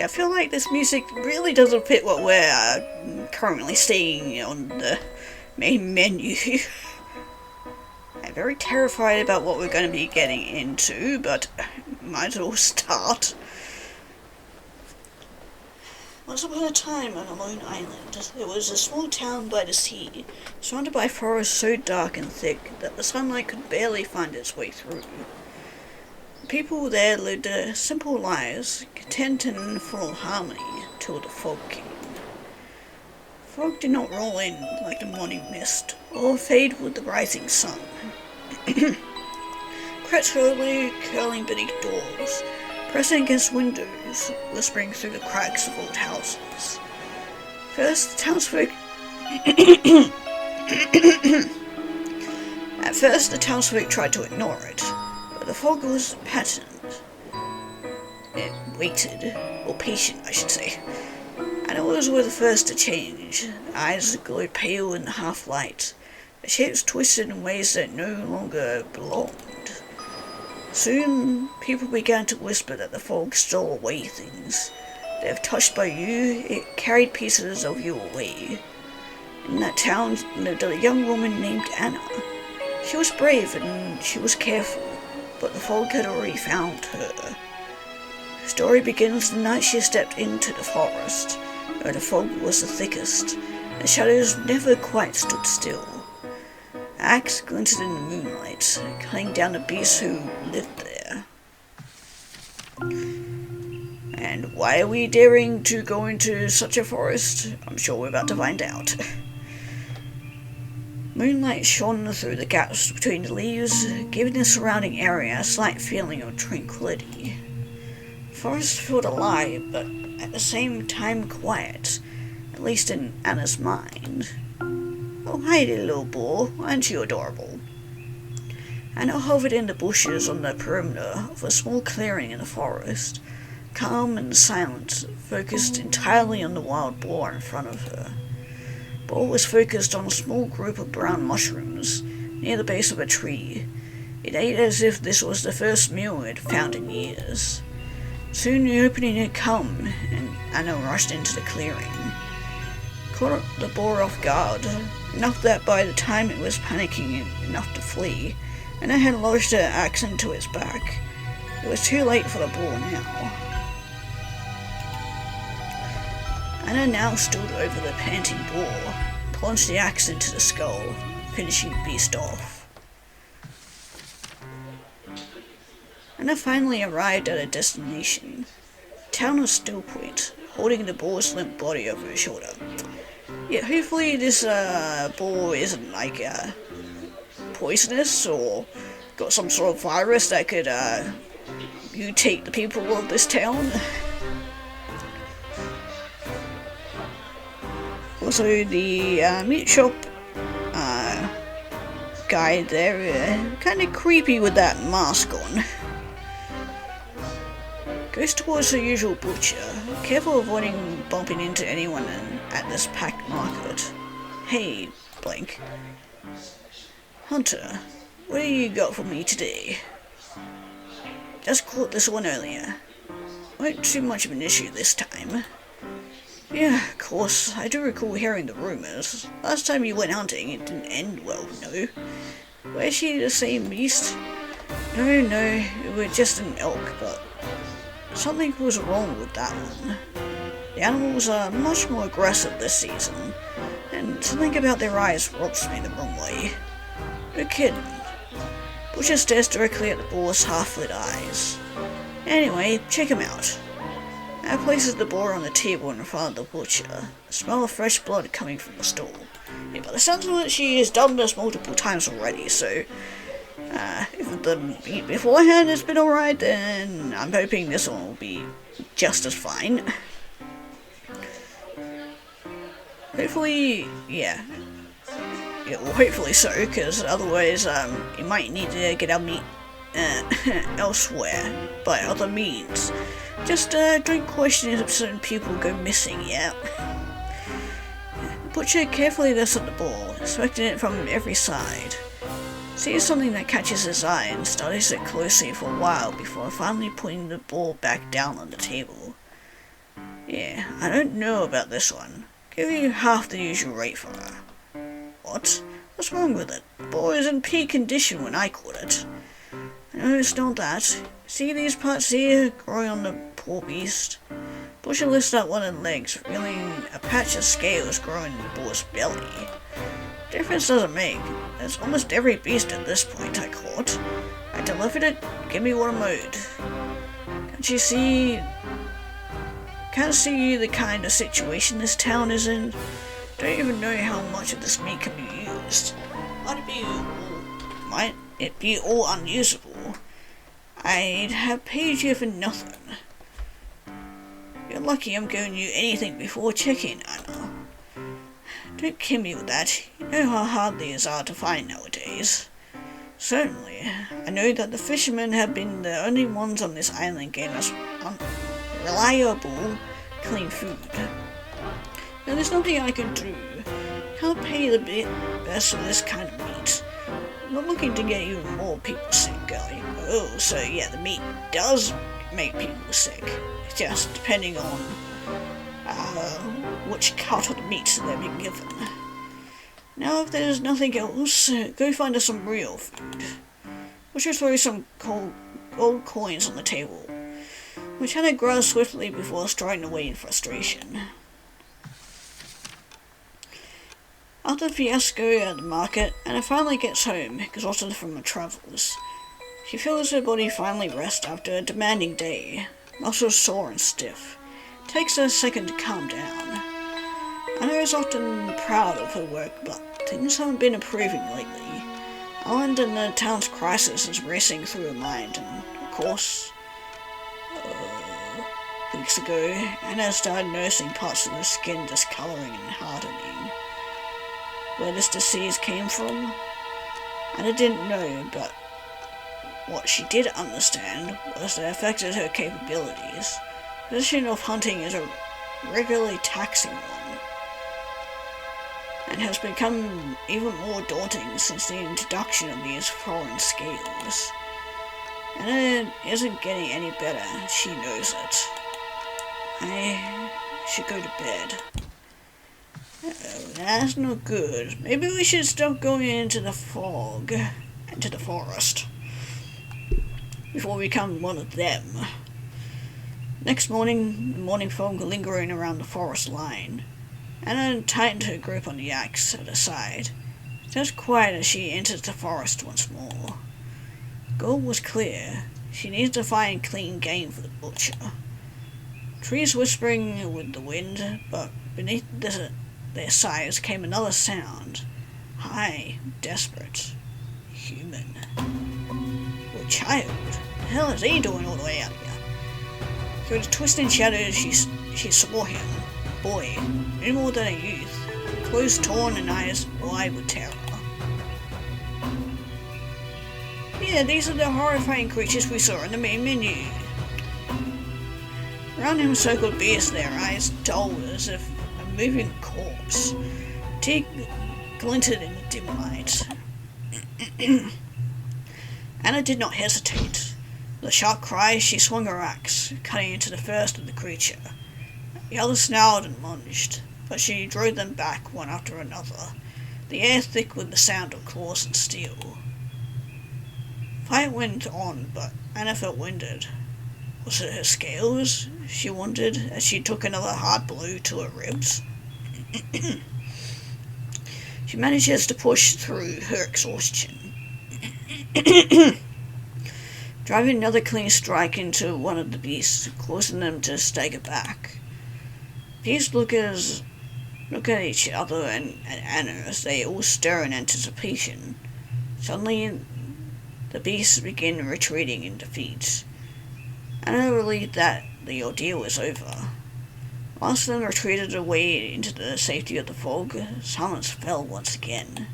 I feel like this music really doesn't fit what we're currently seeing on the main menu. I'm very terrified about what we're going to be getting into, but might as well start. Once upon a time on a lone island, there was a small town by the sea, surrounded by forests so dark and thick that the sunlight could barely find its way through. The people there lived simple lives, content and full of harmony, till the fog came. Fog did not roll in like the morning mist, or fade with the rising sun. Crept slowly, curling beneath doors, pressing against windows, whispering through the cracks of old houses. First, the townsfolk At first, the townsfolk tried to ignore it, but the fog was patterned. It waited, or patient, I should say, and it was the first to change. The eyes glowed pale in the half-light, the shapes twisted in ways that no longer belonged. Soon, people began to whisper that the fog stole away things, that if touched by you, it carried pieces of you away. In that town lived a young woman named Anna. She was brave and she was careful, but the fog had already found her. The story begins the night she stepped into the forest, where the fog was the thickest, and the shadows never quite stood still. An axe glinted in the moonlight, cutting down the beasts who lived there. And why are we daring to go into such a forest? I'm sure we're about to find out. Moonlight shone through the gaps between the leaves, giving the surrounding area a slight feeling of tranquility. The forest felt alive, but at the same time quiet, at least in Anna's mind. Oh, hi there, little boar, aren't you adorable? Anna hovered in the bushes on the perimeter of a small clearing in the forest, calm and silent, focused entirely on the wild boar in front of her. Boar was focused on a small group of brown mushrooms near the base of a tree. It ate as if this was the first meal it had found in years. Soon the opening had come, and Anna rushed into the clearing. Caught the boar off guard, enough that by the time it was panicking enough to flee, Anna had lodged her axe into its back. It was too late for the boar now. Anna now stood over the panting boar, plunged the axe into the skull, finishing the beast off. Anna finally arrived at her destination, the town of Still Point, holding the boar's limp body over her shoulder. Yeah, hopefully this boar isn't poisonous or got some sort of virus that could mutate the people of this town. Also, the meat shop guy there, kind of creepy with that mask on. Goes towards the usual butcher, careful avoiding bumping into anyone at this packed market. Hey, blank. Hunter, what do you got for me today? Just caught this one earlier. Not too much of an issue this time. Yeah, of course, I do recall hearing the rumors. Last time you went hunting, it didn't end well, no? Was she the same beast? No, it was just an elk, but something was wrong with that one. The animals are much more aggressive this season, and something about their eyes rubs me the wrong way. No kidding. Butcher stares directly at the boar's half-lit eyes. Anyway, check him out. Now places the boar on the table in front of the butcher, the smell of fresh blood coming from the stall. Yeah, but it sounds like she has done this multiple times already, so if the meat beforehand has been alright, then I'm hoping this one will be just as fine. Hopefully, yeah. Well, hopefully so, because otherwise you might need to get our meat elsewhere by other means. Just don't question if certain people go missing, yeah. The butcher carefully lifts up the boar, inspecting it from every side. Sees something that catches his eye and studies it closely for a while before finally putting the boar back down on the table. Yeah, I don't know about this one. Give you half the usual rate for her. What? What's wrong with it? The boy was in peak condition when I caught it. No, it's not that. See these parts here growing on the poor beast? Pusher lifts out one of the legs, revealing a patch of scales growing in the boar's belly. Difference doesn't make. That's almost every beast at this point I caught. I delivered it, give me what I'm owed. Can't see the kind of situation this town is in. Don't even know how much of this meat can be used. Might it be all unusable? I'd have paid you for nothing. You're lucky I'm giving you anything before checking, Anna. Don't kid me with that. You know how hard these are to find nowadays. Certainly. I know that the fishermen have been the only ones on this island getting us reliable, clean food. Now, there's nothing I can do. Can't pay the best for this kind of meat. I'm not looking to get even more people sick, girlie. Oh, so yeah, the meat does make people sick. Just depending on which cut of the meat they've been given. Now, if there's nothing else, go find us some real food. We'll just throw some gold coins on the table, which Hannah growls swiftly before striding away in frustration. After the fiasco at the market, Anna finally gets home, exhausted from her travels. She feels her body finally rest after a demanding day, muscles sore and stiff. It takes her a second to calm down. Anna is often proud of her work, but things haven't been improving lately. Island and the town's crisis is racing through her mind, and of course, weeks ago, Anna started noticing parts of her skin discoloring and hardening. Where this disease came from, Anna didn't know, but what she did understand was that it affected her capabilities. The position of hunting is a regularly taxing one, and has become even more daunting since the introduction of these foreign scales. Anna isn't getting any better, she knows it. I should go to bed. That's no good. Maybe we should stop going into the fog, into the forest, before we become one of them. Next morning, the morning fog lingering around the forest line, Anna tightened her grip on the axe at her side. It was quiet as she entered the forest once more. The goal was clear. She needed to find clean game for the butcher. Trees whispering with the wind, but beneath their sighs came another sound. High, desperate, human. Well, child, what the hell is he doing all the way out here? Through the twisting shadows she saw him, a boy, no more than a youth, clothes torn and eyes wide with terror. Yeah, these are the horrifying creatures we saw in the main menu. Around him circled beasts, their eyes dull as if a moving corpse. Teeth glinted in the dim light. Anna did not hesitate. With a sharp cry, she swung her axe, cutting into the first of the creature. The others snarled and lunged, but she drove them back one after another, the air thick with the sound of claws and steel. Fight went on, but Anna felt winded. Was it her scales? She wondered as she took another hard blow to her ribs. She manages to push through her exhaustion, driving another clean strike into one of the beasts, causing them to stagger back. Beasts look at each other and Anna as they all stir in anticipation. Suddenly, the beasts begin retreating in defeat. Anna relieved that the ordeal was over. Whilst them retreated away into the safety of the fog, silence fell once again.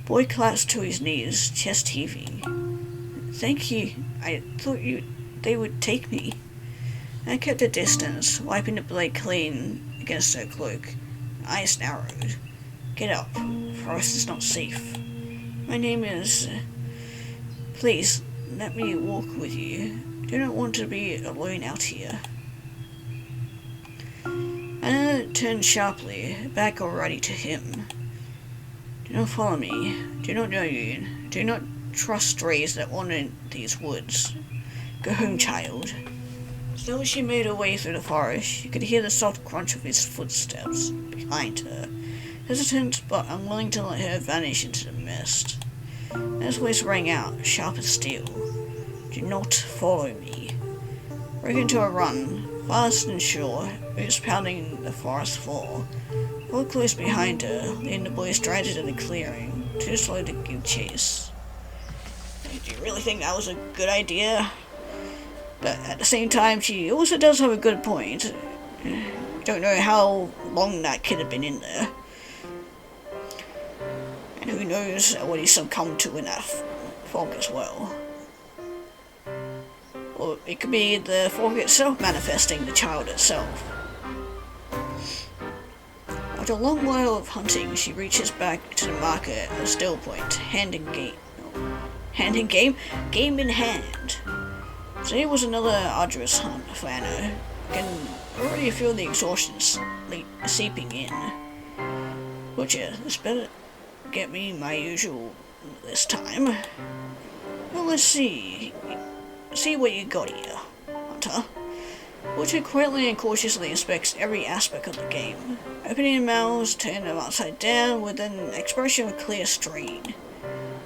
Boy collapsed to his knees, chest heaving. Thank you. I thought they would take me. I kept a distance, wiping the blade clean against her cloak. Eyes narrowed. Get up. The forest is not safe. My name is... Please, let me walk with you. Do not want to be alone out here. Anna turned sharply, back already to him. Do not follow me. Do not know you. Do not trust strays that wander these woods. Go home, child. Still, as she made her way through the forest, you could hear the soft crunch of his footsteps behind her, hesitant but unwilling to let her vanish into the mist. And his voice rang out, sharp as steel. Do not follow me. Break into a run, fast and sure, boots pounding the forest floor. All close behind her, leading the boy straight into the clearing, too slow to give chase. Do you really think that was a good idea? But at the same time, she also does have a good point. You don't know how long that kid had been in there. And who knows what he succumbed to in that fog as well. Or it could be the fog itself manifesting the child itself. After a long while of hunting, she reaches back to the marker at a still point, hand in hand. Today was another arduous hunt for Anna. I can already feel the exhaustion seeping in. Butcher, this better get me my usual this time. Well, let's see. See what you got here, Hunter. Butcher quietly and cautiously inspects every aspect of the game, opening mouths, turning them upside down with an expression of clear strain.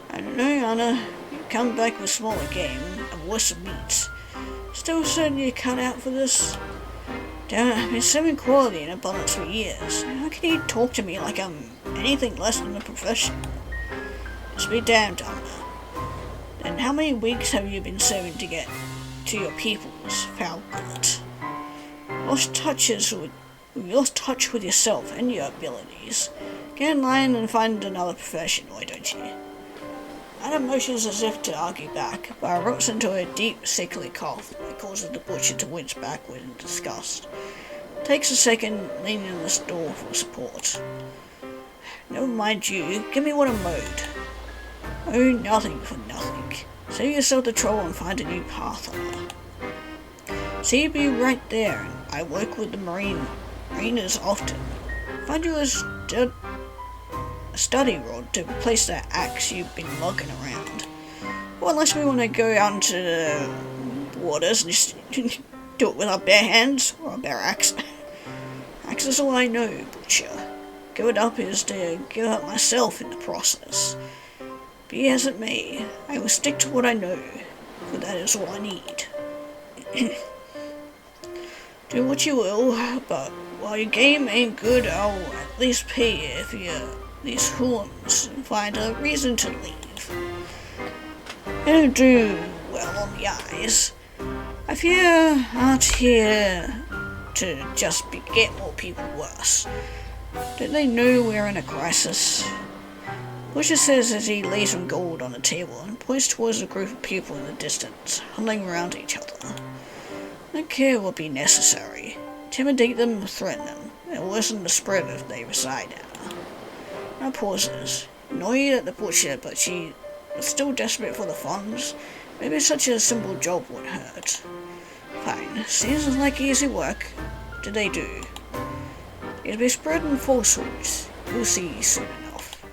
I don't know, Anna. You come back with smaller game and worse meat. Still certain you're cut out for this? Damn it, I've been serving quality in abundance for years. How can you talk to me like I'm anything less than a professional? Just be damned, Anna. Then how many weeks have you been serving to get to your people's foul gullet? Lost touch with yourself and your abilities. Get in line and find another profession, why don't you? Anna motions as if to argue back, but erupts into a deep, sickly cough that causes the butcher to wince backward in disgust. Takes a second, leaning on the door for support. Never mind you, give me what I'm owed. Oh, nothing for nothing. Save yourself the trouble and find a new path, Anna. See you be right there, and I work with the mariners often. Find you a study rod to replace that axe you've been lugging around. Well, unless we want to go out into the waters and just do it with our bare hands or a bare axe. Axe is all I know, Butcher. Give it up is to give up myself in the process. Be as it may, I will stick to what I know, for that is all I need. Do what you will, but while your game ain't good, I'll at least pay you for these hooligans and find a reason to leave. They don't do well on the eyes. I fear aren't here to just get more people worse. Don't they know we're in a crisis? Butcher says as he lays some gold on the table and points towards a group of people in the distance, huddling around each other. No care will be necessary. Intimidate them, threaten them, and worsen the spread if they reside there. Now pauses, annoyed at the butcher, but she is still desperate for the funds. Maybe such a simple job wouldn't hurt. Fine, seems like easy work. What do they do? It'll be spreading falsehoods. You'll see soon enough.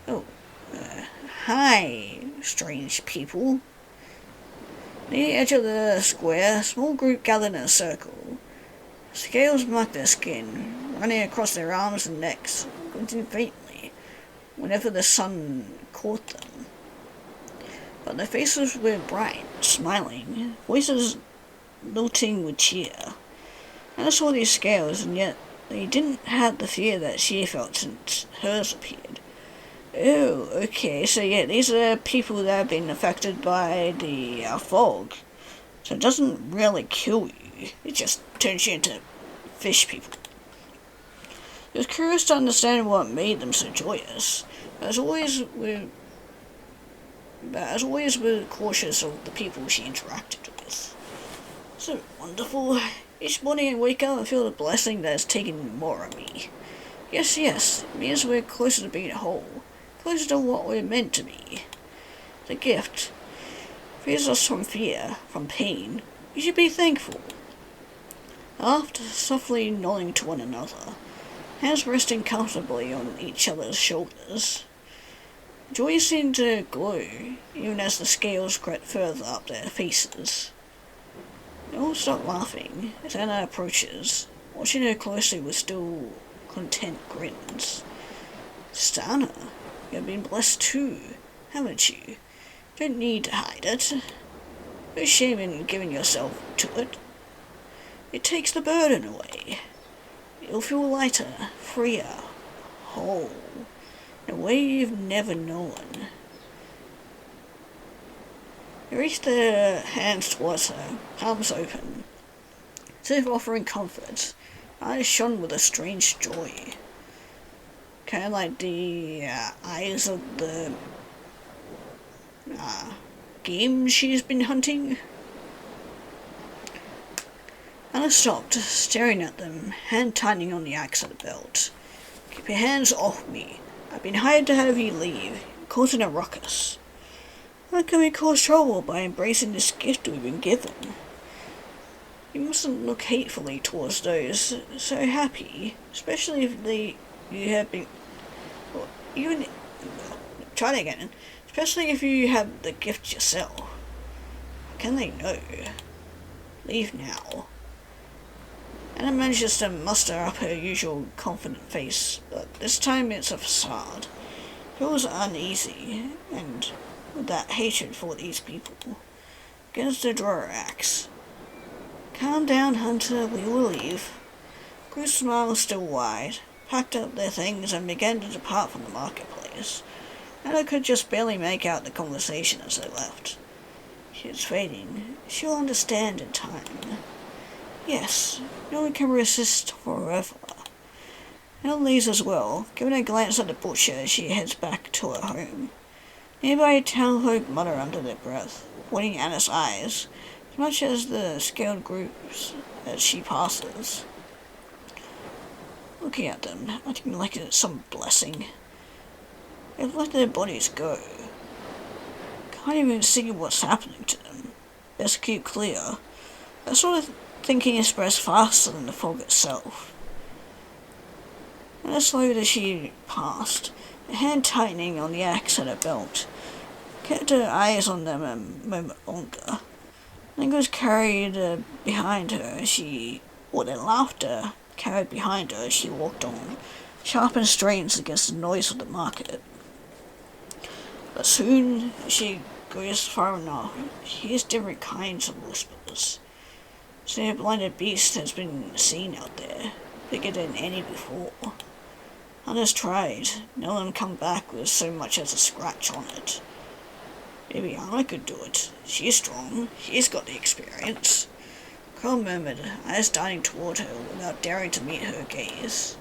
Oh, hi, strange people. Near the edge of the square, a small group gathered in a circle. Scales marked their skin, running across their arms and necks, glinting faintly whenever the sun caught them. But their faces were bright, smiling, voices lilting with cheer. Anna saw these scales, and yet they didn't have the fear that she felt since hers appeared. Oh, okay, so yeah, these are people that have been affected by the fog. So it doesn't really kill you, it just turns you into fish people. He was curious to understand what made them so joyous. As always, we're cautious of the people she interacted with. So wonderful. Each morning I wake up and feel the blessing that has taken more of me. Yes, it means we're closer to being whole. Closer to what we're meant to be. The gift frees us from fear, from pain. You should be thankful. After softly nodding to one another, hands resting comfortably on each other's shoulders. Joy seemed to glow, even as the scales crept further up their faces. They all stop laughing as Anna approaches, watching her closely with still content grins. Stana, you've been blessed too, haven't you? Don't need to hide it. No shame in giving yourself to it. It takes the burden away. You'll feel lighter, freer, whole, in a way you've never known. They reached their hands towards her, palms open, as if offering comfort. Eyes shone with a strange joy. Kind of like the eyes of the game she's been hunting. Anna stopped, staring at them, hand tightening on the axe at the belt. Keep your hands off me. I've been hired to have you leave, causing a ruckus. How can we cause trouble by embracing this gift we've been given? You mustn't look hatefully towards those so happy, especially if you have been... Well, even... Well, try that again. Especially if you have the gift yourself. How can they know? Leave now. Anna manages to muster up her usual confident face, but this time it's a facade. Feels uneasy, and with that hatred for these people, begins to draw her axe. Calm down, Hunter, we will leave. Crew's smile still wide, packed up their things and began to depart from the marketplace. Anna could just barely make out the conversation as they left. She's fading. She'll understand in time. Yes, no one can resist forever. Anna leaves as well, giving a glance at the butcher as she heads back to her home. Nearby townfolk mutter under their breath, avoiding Anna's eyes, as much as the scaled groups as she passes. Looking at them, acting like it's some blessing. They've let their bodies go. Can't even see what's happening to them. Best keep clear. That sort of thinking spreads faster than the fog itself. And as slowly as she passed, a hand tightening on the axe at her belt, kept her eyes on them a moment longer. Then was carried behind her as their laughter carried behind her as she walked on, sharp and strange against the noise of the market. But soon, as she goes far enough, she hears different kinds of whispers. Say a blinded beast has been seen out there, bigger than any before. Others tried, none of them come back with so much as a scratch on it. Maybe Anna could do it. She's strong, she's got the experience. Carl murmured, eyes darting toward her without daring to meet her gaze.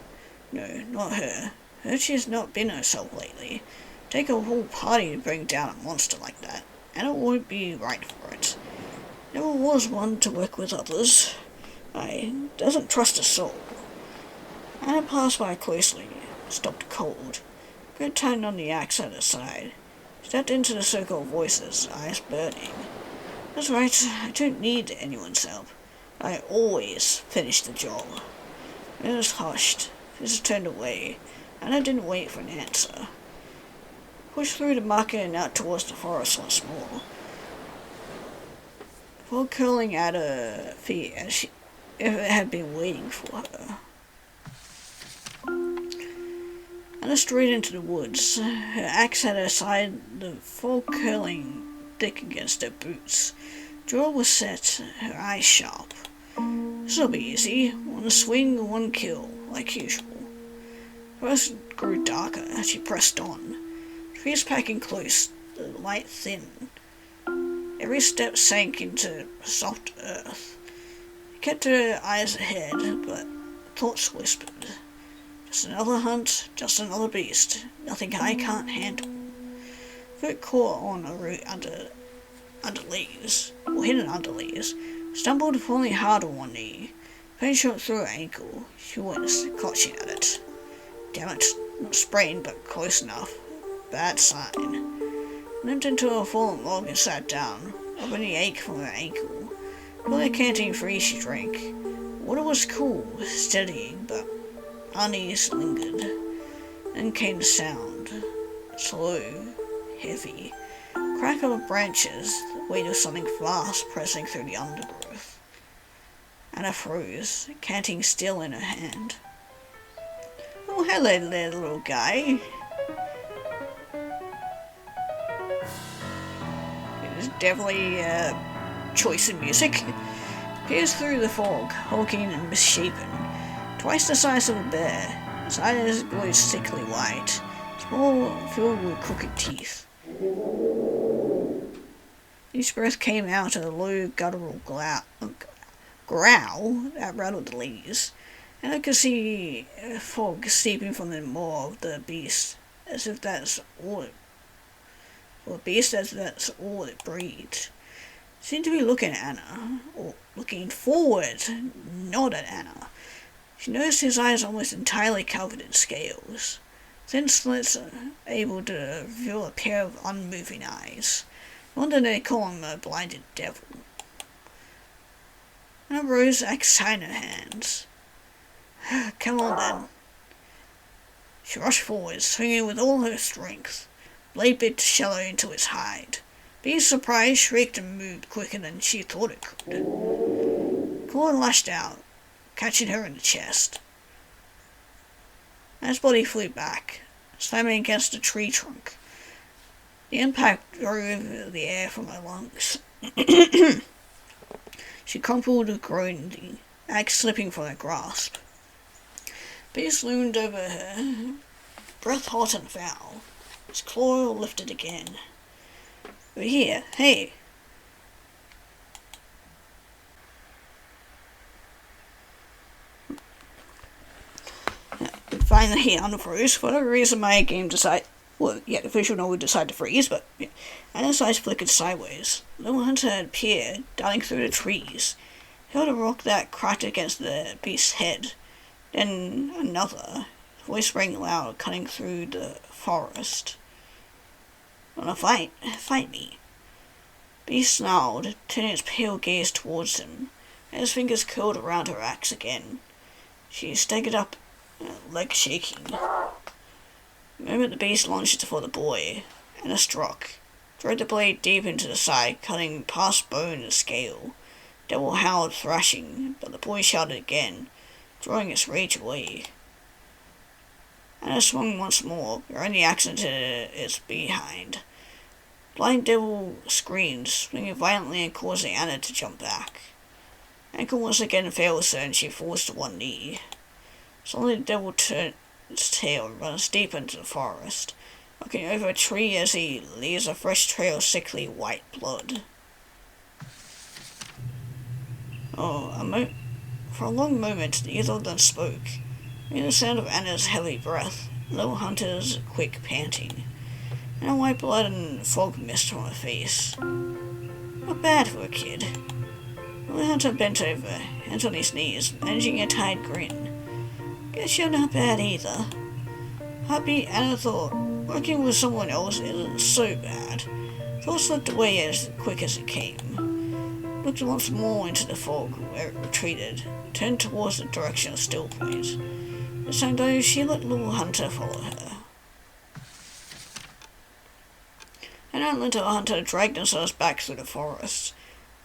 No, not her. She has not been herself lately. Take a whole party to bring down a monster like that, and it won't be right for it. Never was one to work with others. Doesn't trust a soul. Anna passed by closely, stopped cold, good tightened on the axe at her side, stepped into the circle of voices, eyes burning. That's right, I don't need anyone's help. I always finish the job. It was hushed, Fizz turned away, and I didn't wait for an answer. Pushed through the market and out towards the forest once more. Fog curling at her feet as if it had been waiting for her. Anna straight into the woods, her axe at her side, the fog curling thick against her boots. Jaw was set, her eyes sharp. This'll be easy. One swing, one kill, like usual. The rest grew darker as she pressed on. Trees packing close, the light thin. Every step sank into soft earth. She kept her eyes ahead, but thoughts whispered. Just another hunt, just another beast. Nothing I can't handle. Foot caught on a root under leaves, or hidden under leaves. Stumbled, falling hard on one knee. Pain shot through her ankle. She winced, clutching at it. Damn it, not sprained, but close enough. Bad sign. Limped into a fallen log and sat down, rubbing the ache from her ankle. Fully canting free she drank. Water was cool, steadying, but unease lingered. Then came the sound. Slow, heavy. Crackle of branches, the weight of something vast pressing through the undergrowth. Anna froze, canting still in her hand. Oh, hello there, little guy. It was definitely choice in music. Peers through the fog, hulking and misshapen. Twice the size of a bear. His eyes glowed sickly white, small, filled with crooked teeth. Each breath came out in a low, guttural growl that rattled the leaves, and I could see fog seeping from the maw of the beast, as if that's all it breathed. Seemed to be looking at Anna, or looking forward, not at Anna. She noticed his eyes almost entirely covered in scales, thin slits able to reveal a pair of unmoving eyes. No wonder they call him a blinded devil. Anna rose axe in her hands. Come on then. She rushed forward, swinging with all her strength. Blade bit shallow into its hide. Beast surprised, shrieked and moved quicker than she thought it could. Claw lashed out, catching her in the chest. Anna's body flew back, slamming against a tree trunk. The impact drove the air from her lungs. She crumpled, groaning, axe slipping from her grasp. Beast loomed over her, breath hot and foul. His claw lifted again. Over here, hey! Finally, he unfroze. For whatever reason, my game decided. Well, yeah, the visual novel decided to freeze, but yeah. Anna's eyes flickered sideways. Little Hunter had appeared, darting through the trees. He held a rock that cracked against the beast's head. Then another, voice rang loud, cutting through the forest. "Wanna fight? Fight me." Beast snarled, turning its pale gaze towards him, and his fingers curled around her axe again. She staggered up, leg shaking. The moment the beast launched for the boy, Anna struck, drove the blade deep into the side, cutting past bone and scale. Devil howled, thrashing, but the boy shouted again, drawing its rage away. Anna swung once more, bearing the axe into its behind. Blind Devil screamed, swinging violently and causing Anna to jump back. Ankle once again fails her and she falls to one knee. Suddenly the Devil turned its tail and runs deep into the forest, looking over a tree as he leaves a fresh trail of sickly white blood. For a long moment neither of them spoke, only the sound of Anna's heavy breath, Little Hunter's quick panting, and a white blood and fog mist from her face. Not bad for a kid. Little Hunter bent over, hands on his knees, managing a tired grin. Guess you're not bad either. Happy, Anna thought, working with someone else isn't so bad. Thought slipped away as quick as it came. Looked once more into the fog where it retreated, turned towards the direction of Still Point. This time though, she let Little Hunter follow her. Anna and Little Hunter dragged themselves back through the forest.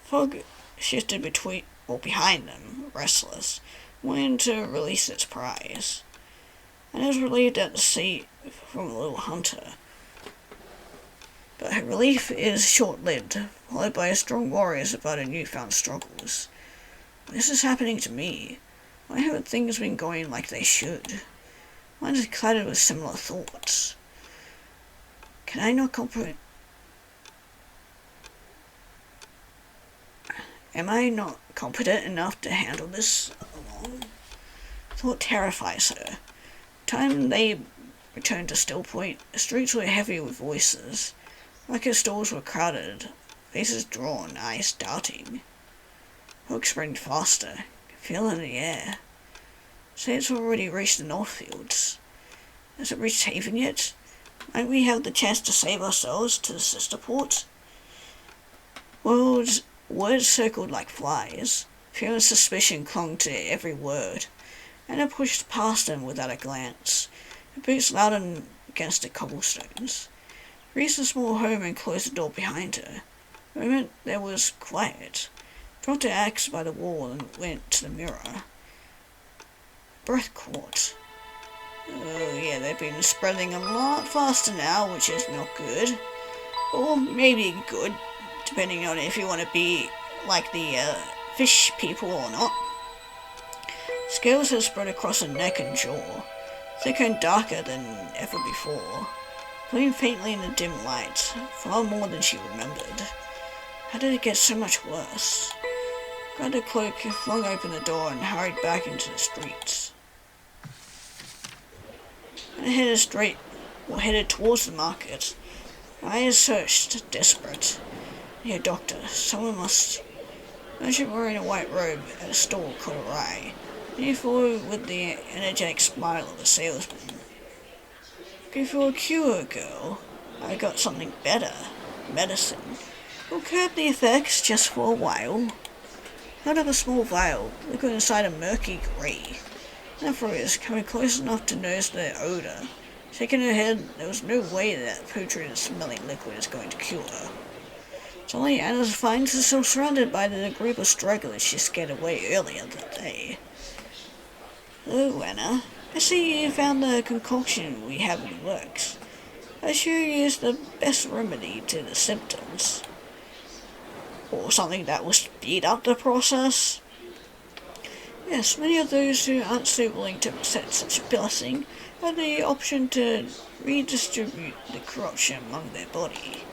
Fog shifted behind them, restless, wanting to release its prize. Anna was relieved at the sight from Little Hunter. But her relief is short-lived, followed by strong worries about her newfound struggles. This is happening to me. Why haven't things been going like they should? Mine is clouded with similar thoughts. Can I not comprehend? Am I not competent enough to handle this alone? Thought terrifies her. Time they returned to Still Point, the streets were heavy with voices. Liquor stores were crowded, faces drawn, eyes darting. Folks sprang faster, could feel it in the air. Say it's already reached the Northfields. Has it reached Haven yet? Might we have the chance to save ourselves to the sister port? Words circled like flies. Fear and suspicion clung to every word. Anna pushed past him without a glance, her boots louded against the cobblestones. Reached the small home and closed the door behind her. For a moment there was quiet. Dropped her axe by the wall and went to the mirror. Breath caught. Oh yeah, they've been spreading a lot faster now, which is not good. Or maybe good, depending on if you want to be like the fish people or not. Scales had spread across her neck and jaw, thicker and darker than ever before, glowing faintly in the dim light, far more than she remembered. How did it get so much worse? Grabbed her cloak, flung open the door, and hurried back into the streets. I headed towards the market. My eyes searched, desperate. Near doctor, someone must. Merchant wearing a white robe at a stall caught her eye, and he followed with the energetic smile of a salesman. Looking for a cure, girl? I got something better. Medicine. Will curb the effects just for a while. Held up a small vial, liquid inside a murky grey. Anna froze, coming close enough to nose the odour. Shaking her head, there was no way that putrid-smelling liquid is going to cure her. Suddenly, Anna finds herself surrounded by the group of stragglers she scared away earlier that day. Hello, Anna. I see you found the concoction we have in the works. I assure you it's the best remedy to the symptoms. Or something that will speed up the process? Yes, many of those who aren't so willing to accept such a blessing have the option to redistribute the corruption among their body.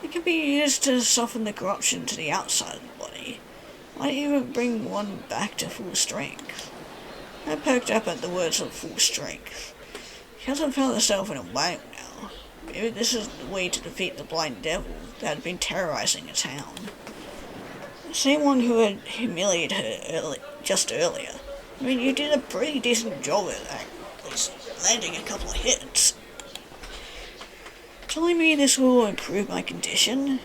It can be used to soften the corruption to the outside of the body, might even bring one back to full strength. I perked up at the words of full strength. She hasn't found herself in a while now. Maybe this is the way to defeat the blind devil that had been terrorizing a town. The same one who had humiliated her just earlier. I mean, you did a pretty decent job at that, at least landing a couple of hits. Telling me this will improve my condition?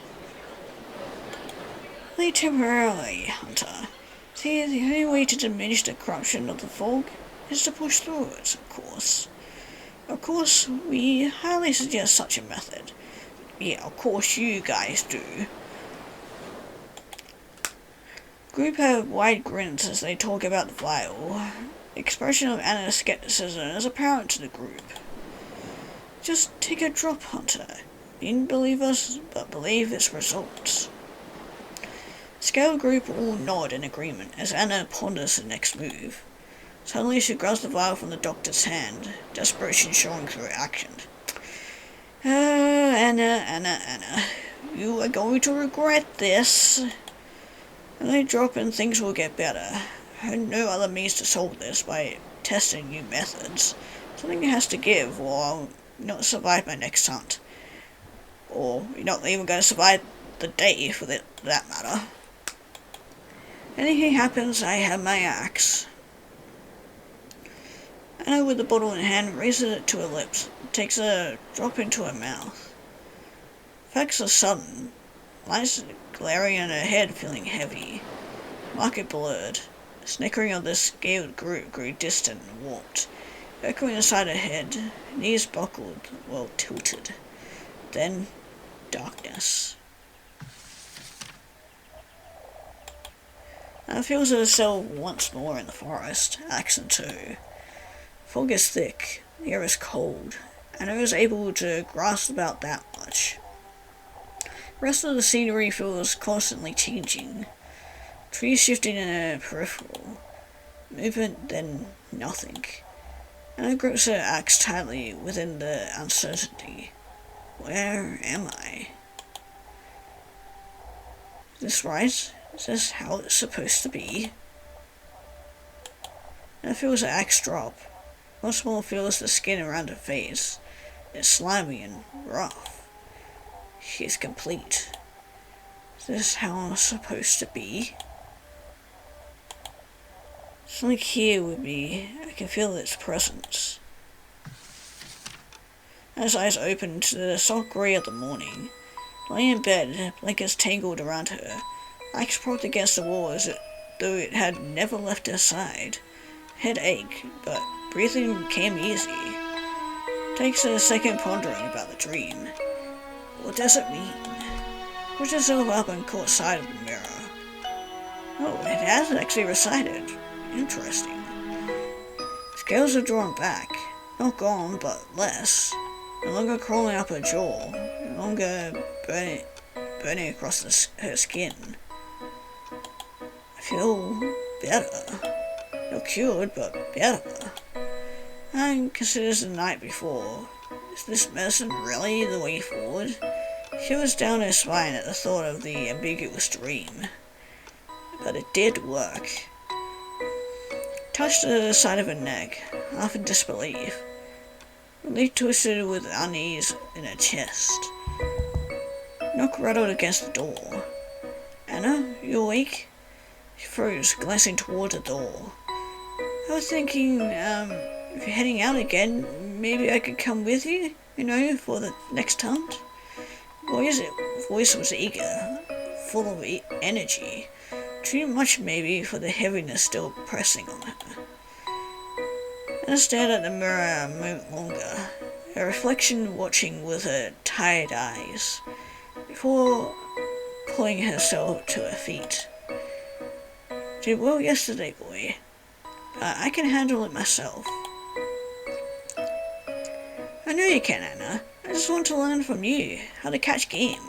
Only temporarily, Hunter. See, the only way to diminish the corruption of the fog is to push through it, of course. Of course, we highly suggest such a method. Yeah, of course you guys do. Group have wide grins as they talk about the vial. The expression of Anna's skepticism is apparent to the group. Just take a drop, Hunter. You didn't believe us, but believe its results. The scale group all nod in agreement as Anna ponders her next move. Suddenly she grabs the vial from the doctor's hand, desperation showing through her action. Anna, you are going to regret this. And they drop and things will get better. I have no other means to solve this by testing new methods. Something has to give, or I'll not survive my next hunt. Or you're not even going to survive the day, for that matter. Anything happens, I have my axe. Anna, with the bottle in hand, raises it to her lips, takes a drop into her mouth. Effects are sudden. Lights glaring in her head, feeling heavy. Market blurred. The snickering of the scaled group grew distant and warped. Echoing inside her head, knees buckled, well tilted. Then, darkness. Anna feels herself once more in the forest, axe in tow. Fog is thick, the air is cold, and Anna is able to grasp about that much. The rest of the scenery feels constantly changing. Trees shifting in her peripheral. Movement, then nothing. Anna grips her axe tightly within the uncertainty. Where am I? Is this right? Is this how it's supposed to be? Anna feels her axe drop. Once more feels the skin around her face. It's slimy and rough. She is complete. Is this how I'm supposed to be? Something here with me. I can feel its presence. Anna's eyes open to the soft grey of the morning. Lying in bed, blankets tangled around her. Axe propped against the wall as it though it had never left her side. Head ached, but breathing became easy. Takes a second pondering about the dream. What does it mean? Pushed herself up and caught sight of the mirror. Oh, it has actually recited. Interesting. Scales are drawn back. Not gone, but less. No longer crawling up her jaw. No longer burning across her skin. I feel better. Not cured, but better. And considers the night before. Is this medicine really the way forward? Shivers down her spine at the thought of the ambiguous dream. But it did work. Touched the side of her neck, half in disbelief. Relief twisted with unease in her chest. Knock rattled against the door. Anna, you awake? She froze, glancing toward the door. I was thinking, if you're heading out again, maybe I could come with you, for the next hunt? Voice was eager, full of energy. Too much maybe for the heaviness still pressing on her. Anna stared at the mirror a moment longer, her reflection watching with her tired eyes, before pulling herself to her feet. Did well yesterday, boy. I can handle it myself. I know you can, Anna. I just want to learn from you how to catch game.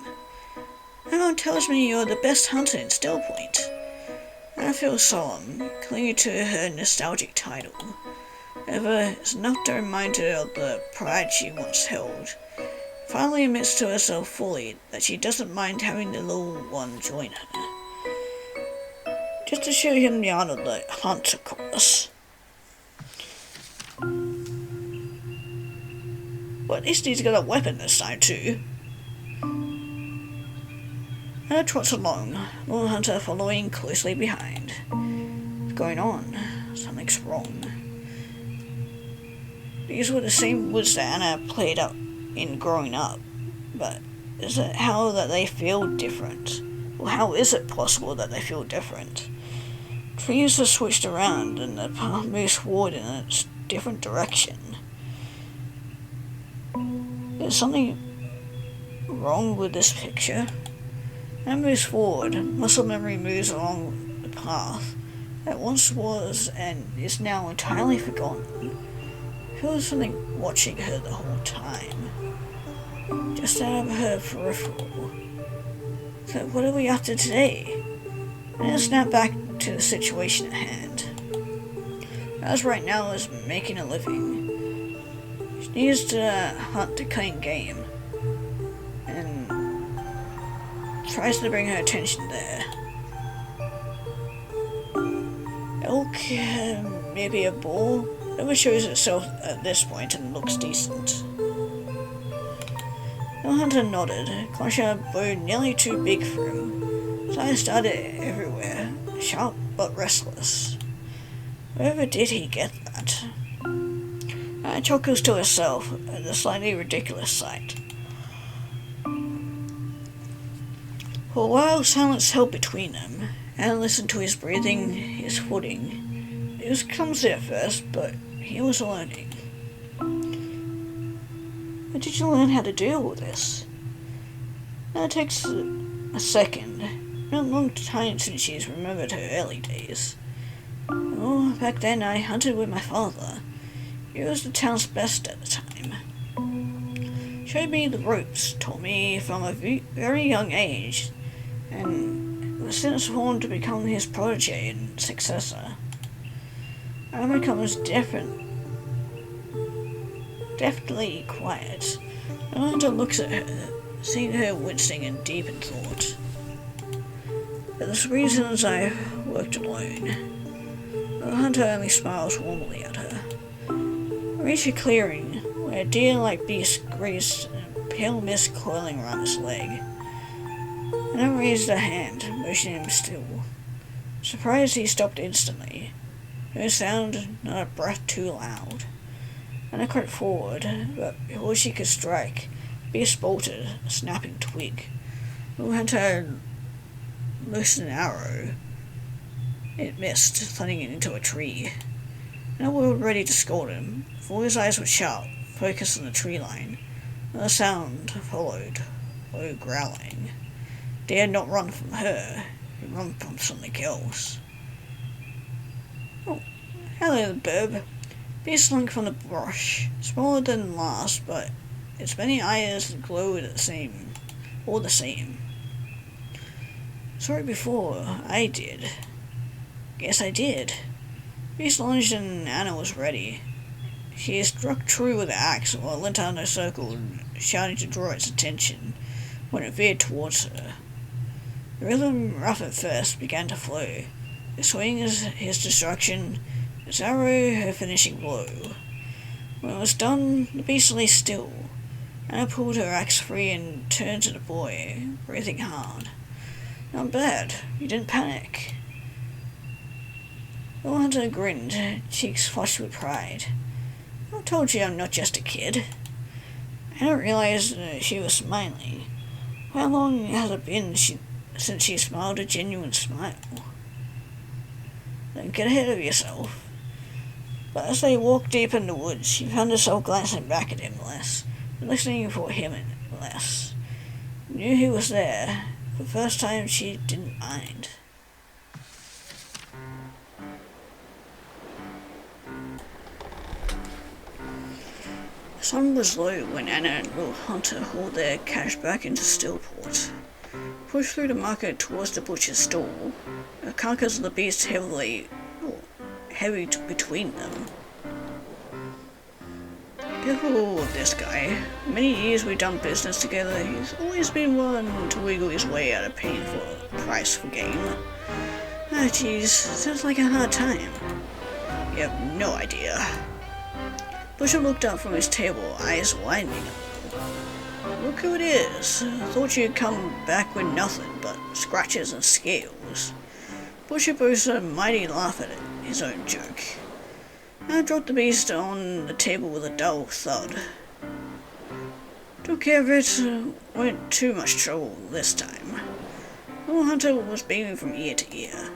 My mom tells me you're the best hunter in Still Point. Anna feels solemn, clinging to her nostalgic title. However, it's enough to remind her of the pride she once held. Finally admits to herself fully that she doesn't mind having the little one join her. Just to show him the art of the hunt, of course. But at least he's got a weapon this time too. Anna trots along, Lord Hunter following closely behind. What's going on? Something's wrong. These were the same woods that Anna played up in growing up, but is it how that they feel different? Or how is it possible that they feel different? Trees are switched around and the path moves forward in a different direction. Is something wrong with this picture? Anna moves forward, muscle memory moves along the path that once was and is now entirely forgotten. Feels something watching her the whole time, just out of her peripheral. So what are we after today? And snap back to the situation at hand. As right now is making a living. She needs to hunt the cutting game, and tries to bring her attention there. Elk, maybe a bull. Never shows itself at this point and looks decent. The hunter nodded, clutching a bow nearly too big for him. His eyes darted everywhere, sharp but restless. Wherever did he get that? Anna chuckles to herself at the slightly ridiculous sight. For a while silence held between them. Anna listened to his breathing, his footing. It was clumsy at first, but he was learning. How did you learn how to deal with this? It takes a second. Not a long time since she's remembered her early days. Oh, back then I hunted with my father. He was the town's best at the time. Showed me the ropes, taught me from a very young age, and was since sworn to become his protege and successor. Anna becomes deftly quiet. The hunter looks at her, seeing her wincing and deep in thought. For the reasons I worked alone. The hunter only smiles warmly at her. I reach a clearing, where a deer-like beast grazed a pale mist coiling around its leg. Anna raised a hand, motioning him still. Surprised, he stopped instantly. No sound, not a breath too loud. Anna crept forward, but before she could strike, the beast bolted, a snapping twig. The hunter loosed an arrow. It missed, thudding into a tree. Now we were ready to scold him, for his eyes were sharp, focused on the tree line. The sound followed, low growling. Dared not run from her, he ran from something else. Oh, hello, Burb. Beast slunk from the brush, smaller than last, but its many eyes glowed all the same. Sorry before, I did. Guess I did. Beast lunged and Anna was ready. She struck true with the axe while it leant out in a circle, shouting to draw its attention when it veered towards her. The rhythm, rough at first, began to flow. The swing is his destruction, its arrow her finishing blow. When it was done, the beast lay still. Anna pulled her axe free and turned to the boy, breathing hard. Not bad, you didn't panic. The hunter grinned, cheeks flushed with pride. I told you I'm not just a kid. Anna realized she was smiling. How long has it been since she smiled a genuine smile? Don't get ahead of yourself. But as they walked deep in the woods, she found herself glancing back at him less, listening for him less. Knew he was there. For the first time, she didn't mind. The sun was low when Anna and Will Hunter hauled their cash back into Stillport. Pushed through the market towards the butcher's stall, the carcass of the beast heavy between them. Careful of this guy. Many years we've done business together, he's always been one to wiggle his way out of paying for a price for game. Ah, geez, sounds like a hard time. You have no idea. Butcher looked up from his table, eyes widening. Look who it is. Thought you'd come back with nothing but scratches and scales. Butcher boasted a mighty laugh at it, his own joke. I dropped the beast on the table with a dull thud. Took care of it, weren't too much trouble this time. Will Hunter was beaming from ear to ear.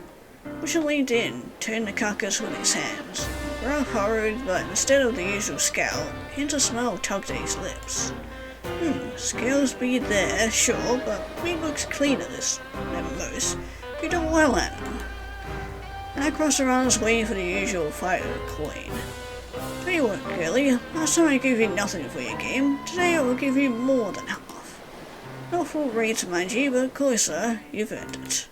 Butcher leaned in, turned the carcass with his hands. Brow furrowed, but instead of the usual scowl, hint of smile tugged at his lips. Scales be there, sure, but meat looks cleaner than most. You done well, Anna. I crossed her arms waiting for the usual fight of the coin. Tell you what, girlie, last time I gave you nothing for your game, today I will give you more than half. Not full rates, mind you, but closer, you've earned it.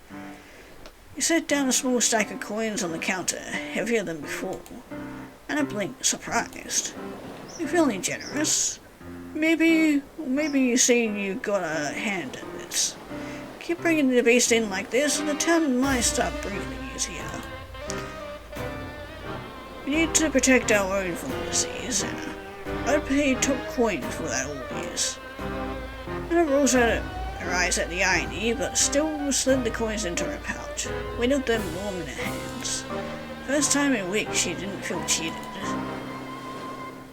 He set down a small stack of coins on the counter, heavier than before. Anna blinked, surprised. You feeling generous? Maybe you see you got a hand in this. Keep bringing the beast in like this, and the town might start breathing easier. We need to protect our own from disease, Anna. I'd pay top coin for that always. Anna rolls out her eyes at the irony, but still slid the coins into her pouch, wiggled them warm in her hands. First time in weeks she didn't feel cheated.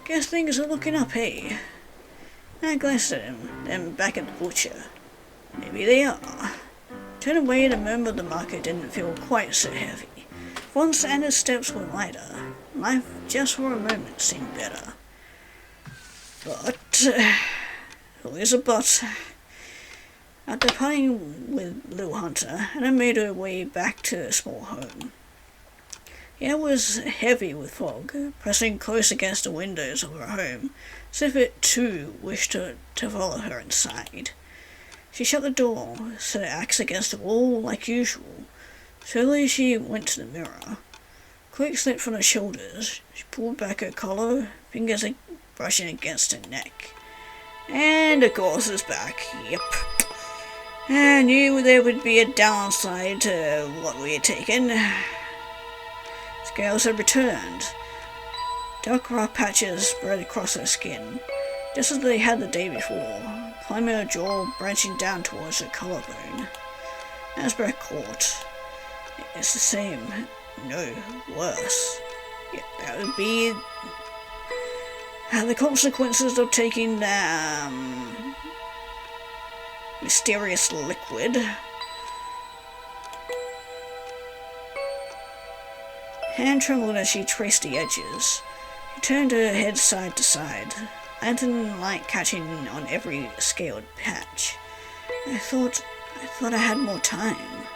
Guess things are looking up, eh? Anna glanced at him, then back at the butcher. Maybe they are. Turned away and remembered the market didn't feel quite so heavy. Once Anna's steps were lighter, life just for a moment seemed better. But, always a but. After parting with Little Hunter, Anna made her way back to her small home. The air was heavy with fog, pressing close against the windows of her home, as if it too wished to follow her inside. She shut the door, set her axe against the wall like usual. Slowly she went to the mirror. Cloak slipped from her shoulders. She pulled back her collar, fingers brushing against her neck. And the course is back, yep. I knew there would be a downside to what we had taken. Scales had returned. Dark rough patches spread across her skin, just as they had the day before, climbing her jaw, branching down towards her collarbone. As breath caught. It's the same. No, worse. Yeah, that would be the consequences of taking mysterious liquid. Hand trembled as she traced the edges. She turned her head side to side, lantern light catching on every scaled patch. I thought I had more time.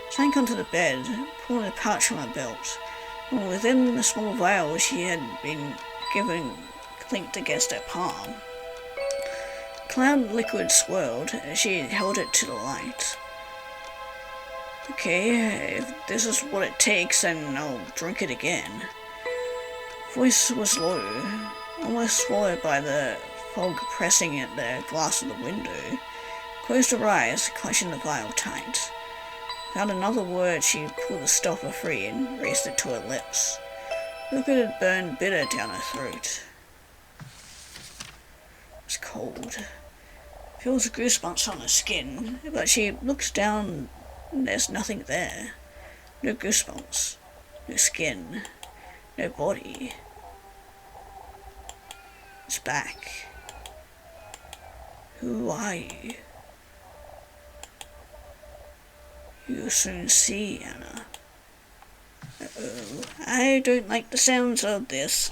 Sank onto the bed, pulled a pouch from her belt, and within the small vial she had been given clinked against her palm. Cloud liquid swirled as she held it to the light. Okay, if this is what it takes, then I'll drink it again. Voice was low, almost swallowed by the fog pressing at the glass of the window. Closed her eyes, clutching the vial tight. Without another word, she pulled the stopper free and raised it to her lips. Liquid had burned bitter down her throat. It was cold. Feels goosebumps on her skin, but she looks down and there's nothing there. No goosebumps, no skin, no body. It's back. Who are you? You'll soon see, Anna. Uh-oh, I don't like the sounds of this.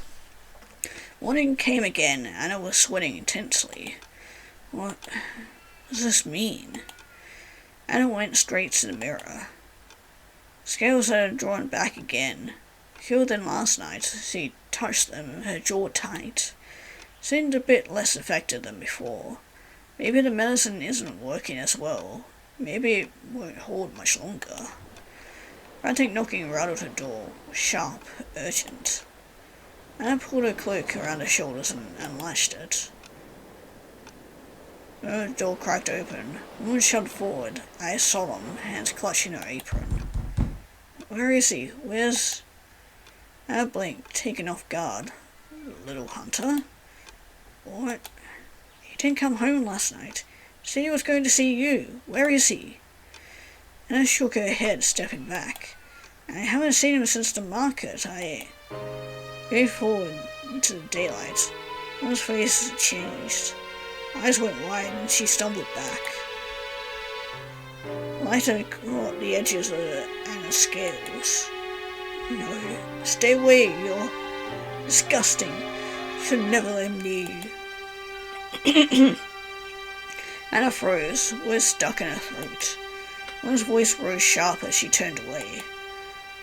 Morning came again. Anna was sweating intensely. What does this mean? Anna went straight to the mirror. Scales had drawn back again. Fewer than last night. She touched them, her jaw tight. Seemed a bit less effective than before. Maybe the medicine isn't working as well. Maybe it won't hold much longer. Frantic knocking rattled her door, sharp, urgent. Anna pulled her cloak around her shoulders and lashed it. The door cracked open. The woman shoved forward, eyes solemn, hands clutching her apron. Where is he? Where's... Anna blinked, taken off guard. Little Hunter? What? He didn't come home last night. Said he was going to see you. Where is he? Anna shook her head, stepping back. I haven't seen him since the market. I gave forward into the daylight. Anna's face changed. Eyes went wide and she stumbled back. Lighter caught the edges of Anna's scales. No, stay away, you're disgusting. Should never let him near you. Anna froze, words stuck in her throat. One's voice rose sharp as she turned away.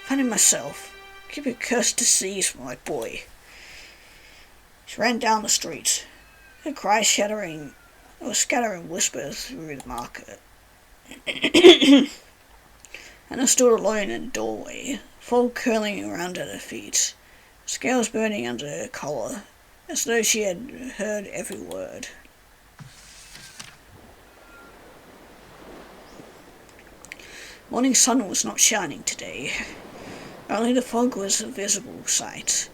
Finding myself, keep your cursed disease from my boy. She ran down the street, her cries scattering whispers through the market. Anna stood alone in the doorway, fog curling around at her feet, scales burning under her collar, as though she had heard every word. Morning sun was not shining today. Only the fog was a visible sight.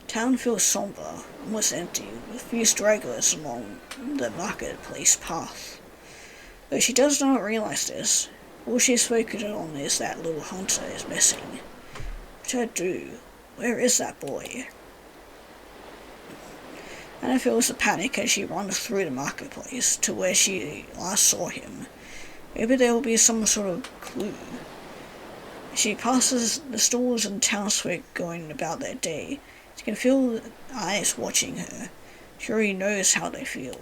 Town feels sombre, almost empty, with few stragglers along the marketplace path. Though she does not realize this, all she's focused on is that little Hunter is missing. What should I do? Where is that boy? Anna feels the panic as she runs through the marketplace to where she last saw him. Maybe there will be some sort of clue. She passes the stalls and townsfolk going about their day. She can feel eyes watching her. Sure, he knows how they feel.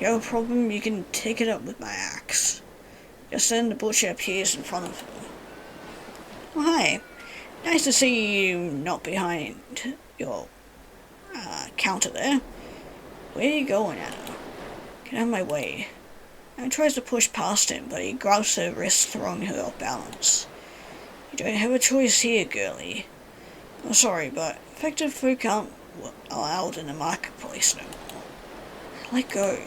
You have a problem, you can take it up with my axe. Just then the butcher appears in front of her. Oh, hi. Nice to see you not behind your counter there. Where are you going, Anna? Get out of my way. Anna tries to push past him, but he grabs her wrist, throwing her off balance. You don't have a choice here, girlie. I'm sorry, but affected folk aren't allowed in the marketplace no more. Let go.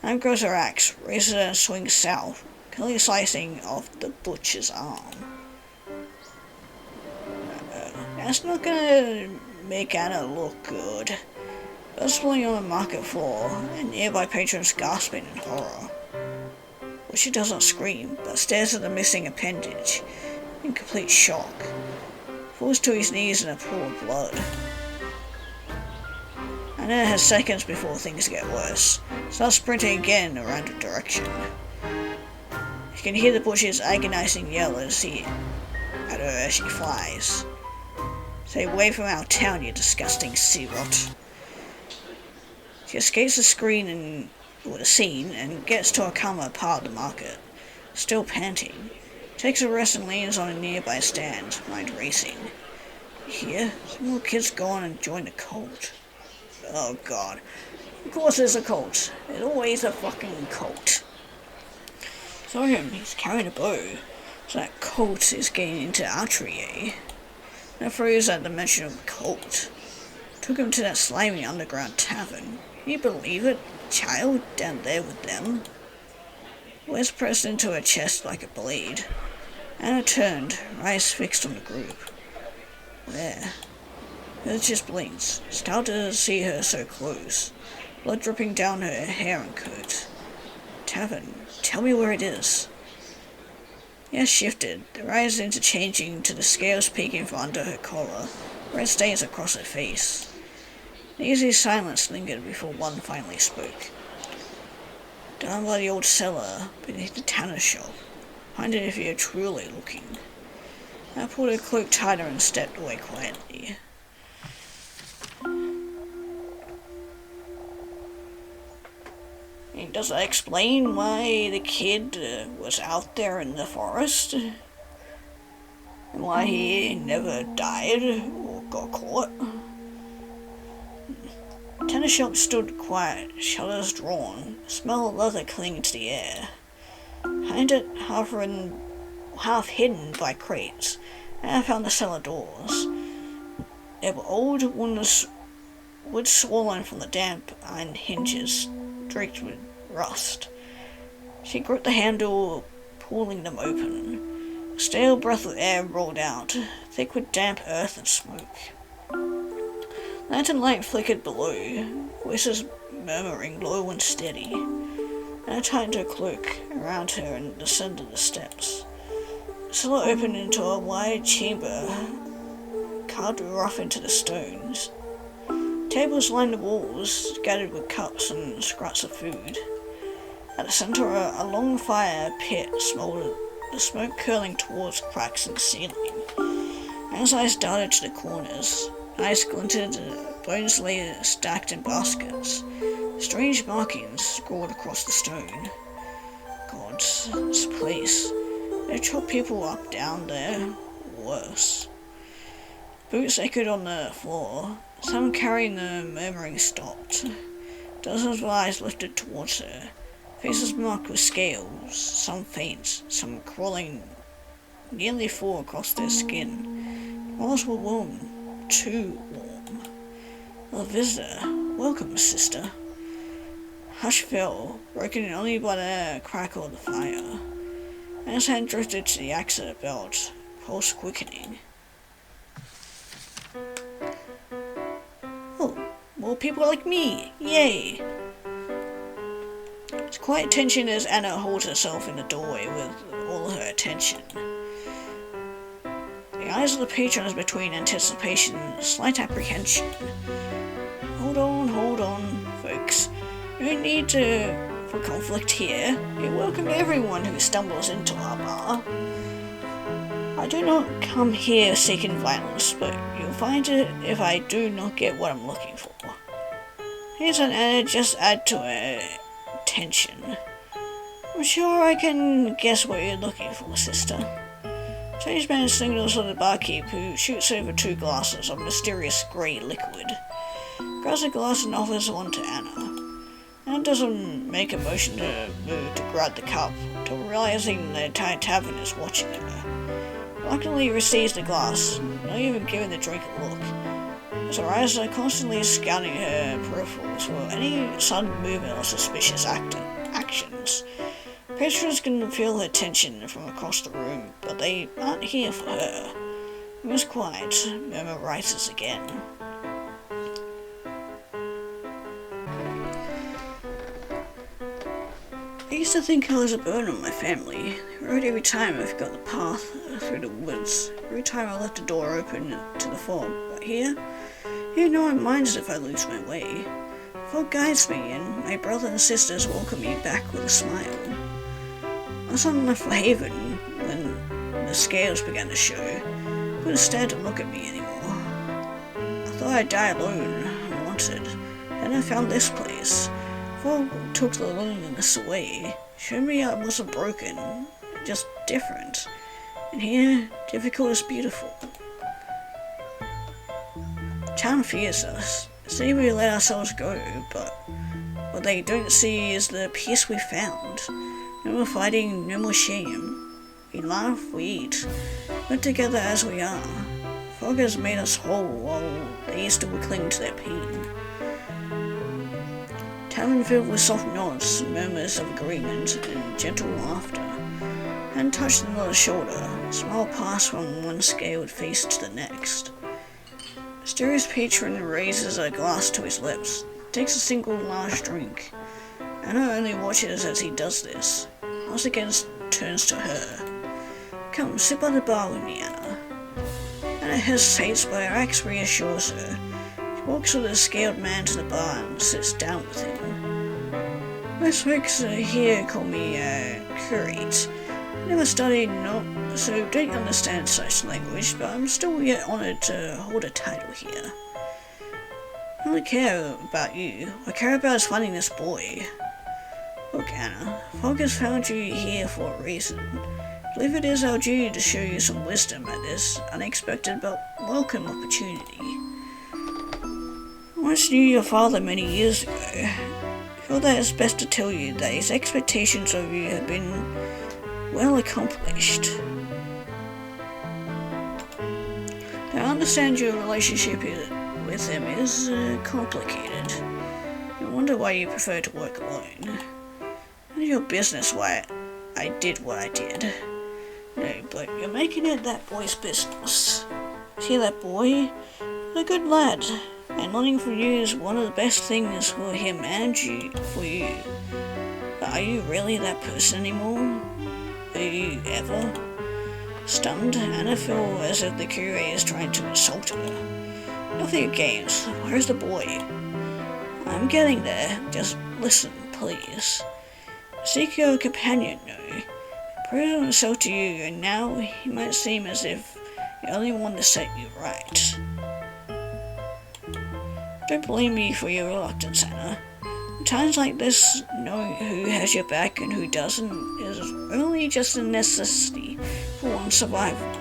Anna grabs her axe, raises it and swings south, clearly slicing off the butcher's arm. That's not gonna make Anna look good. Bustling on the market floor, and nearby patrons gasping in horror. Well, she doesn't scream, but stares at the missing appendage, in complete shock. Falls to his knees in a pool of blood. Anna has seconds before things get worse. Starts sprinting again in a random direction. You can hear the bushes agonizing yell at her as she flies. Stay away from our town, you disgusting sea rot. She escapes the scene and gets to a calmer part of the market. Still panting, takes a rest and leans on a nearby stand, mind racing. Here, some more kids go on and join the cult. Oh god. Of course there's a cult. There's always a fucking cult. Saw him, he's carrying a bow. So that cult is getting into archery, eh? I froze at the mention of the cult. Took him to that slimy underground tavern. Can you believe it? Child down there with them. Wes pressed into her chest like a blade. Anna turned, her eyes fixed on the group. Where? Hers just blinks. Startled to see her so close. Blood dripping down her hair and coat. Tavern. Tell me where it is. Yes, shifted, their eyes interchanging to the scales peeking from under her collar, red stains across her face. An easy silence lingered before one finally spoke. Down by the old cellar, beneath the tanner's shop. Find it if you're truly looking. I pulled her cloak tighter and stepped away quietly. Does that explain why the kid was out there in the forest? And why he never died or got caught? Tanner shop stood quiet, shutters drawn, the smell of leather clinging to the air. Behind it, half hidden by crates, I found the cellar doors. They were old, wood swollen from the damp iron hinges, streaked with rust. She gripped the handle, pulling them open. A stale breath of air rolled out, thick with damp earth and smoke. Lantern light flickered below, voices murmuring low and steady. I tightened her cloak around her and descended the steps. The cellar opened into a wide chamber, carved rough into the stones. Tables lined the walls, scattered with cups and scraps of food. At the center, a long fire pit smoldered, the smoke curling towards cracks in the ceiling. As eyes darted to the corners, eyes glinted, bones lay stacked in baskets. Strange markings scrawled across the stone. God, this place. They chop people up down there. Worse. Boots echoed on the floor. Someone carrying the murmuring stopped. Dozens of eyes lifted towards her. Faces marked with scales, some faint, some crawling nearly full across their skin. Walls were warm, too warm. A visitor. Welcome, sister. Hush fell, broken only by the crackle of the fire. Anna's hand drifted to the axe at her belt, pulse quickening. Oh, more people like me! Yay! It's quiet tension as Anna holds herself in the doorway with all her attention. The eyes of the patrons between anticipation and slight apprehension. Hold on, folks. No need for conflict here. We welcome everyone who stumbles into our bar. I do not come here seeking violence, but you'll find it if I do not get what I'm looking for. Here's an Anna just add to her tension. I'm sure I can guess what you're looking for, sister. Change man signals to the barkeep, who shoots over 2 glasses of mysterious grey liquid. Grabs a glass and offers one to Anna. Anna doesn't make a motion to move to grab the cup, until realizing the entire tavern is watching her. Reluctantly receives the glass, not even giving the drink a look, as her eyes are constantly scanning her peripherals for any sudden movement or suspicious actions. Patrons can feel her tension from across the room, but they aren't here for her. It was quiet, murmur rises again. I used to think I was a burden on my family. I rode every time I forgot the path through the woods, every time I left the door open to the fog. But here no one minds if I lose my way. The fog guides me, and my brothers and sisters welcome me back with a smile. My son left for Haven when the scales began to show. Couldn't stand to look at me anymore. I thought I'd die alone, unwanted. Then I found this place. Fog took the loneliness away, showed me I wasn't broken, just different. And here, difficult is beautiful. Town fears us. Say we let ourselves go, but what they don't see is the peace we found. No more fighting, no more shame. We laugh, we eat, but together as we are. Fog has made us whole while they still cling to their pain. Tavern filled with soft nods, murmurs of agreement, and gentle laughter. Hand touched another shoulder, smile passed from one scaled face to the next. Mysterious patron raises a glass to his lips, takes a single large drink. Anna only watches as he does this. Once again turns to her. Come, sit by the bar with me, Anna. Anna hesitates, but Arax reassures her. She walks with the scaled man to the bar and sits down with him. Most folks here call me curate. Never studied, so don't understand such language, but I'm still yet honoured to hold a title here. I don't care about you. What I care about is finding this boy. Look, Anna, Fog has found you here for a reason. I believe it is our duty to show you some wisdom at this unexpected but welcome opportunity. I once knew your father many years ago. I feel that it's best to tell you that his expectations of you have been well accomplished. I understand your relationship with him is complicated. I wonder why you prefer to work alone. None of your business why I did what I did. No, but you're making it that boy's business. See that boy? He's a good lad, and learning from you is one of the best things for him and for you. But are you really that person anymore? Are you ever? Stunned, Anna feels as if the curate is trying to insult her. Nothing games. Where's the boy? I'm getting there. Just listen, please. Seek your companion, no. Prove himself to you, and now he might seem as if the only one to set you right. Don't blame me for your reluctance, Anna. In times like this, knowing who has your back and who doesn't is only just a necessity for one's survival.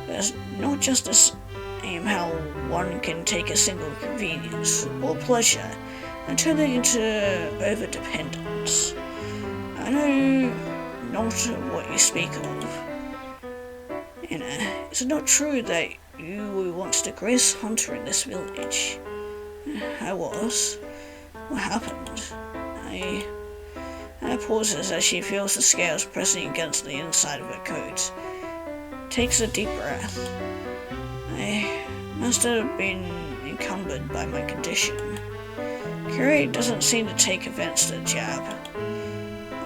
There's not just the same how one can take a single convenience or pleasure and turn it into overdependence. I know not what you speak of. Anna, is it not true that you were once the greatest hunter in this village? I was. What happened? Anna pauses as she feels the scales pressing against the inside of her coat. Takes a deep breath. I must have been encumbered by my condition. Curate doesn't seem to take offense to the jab.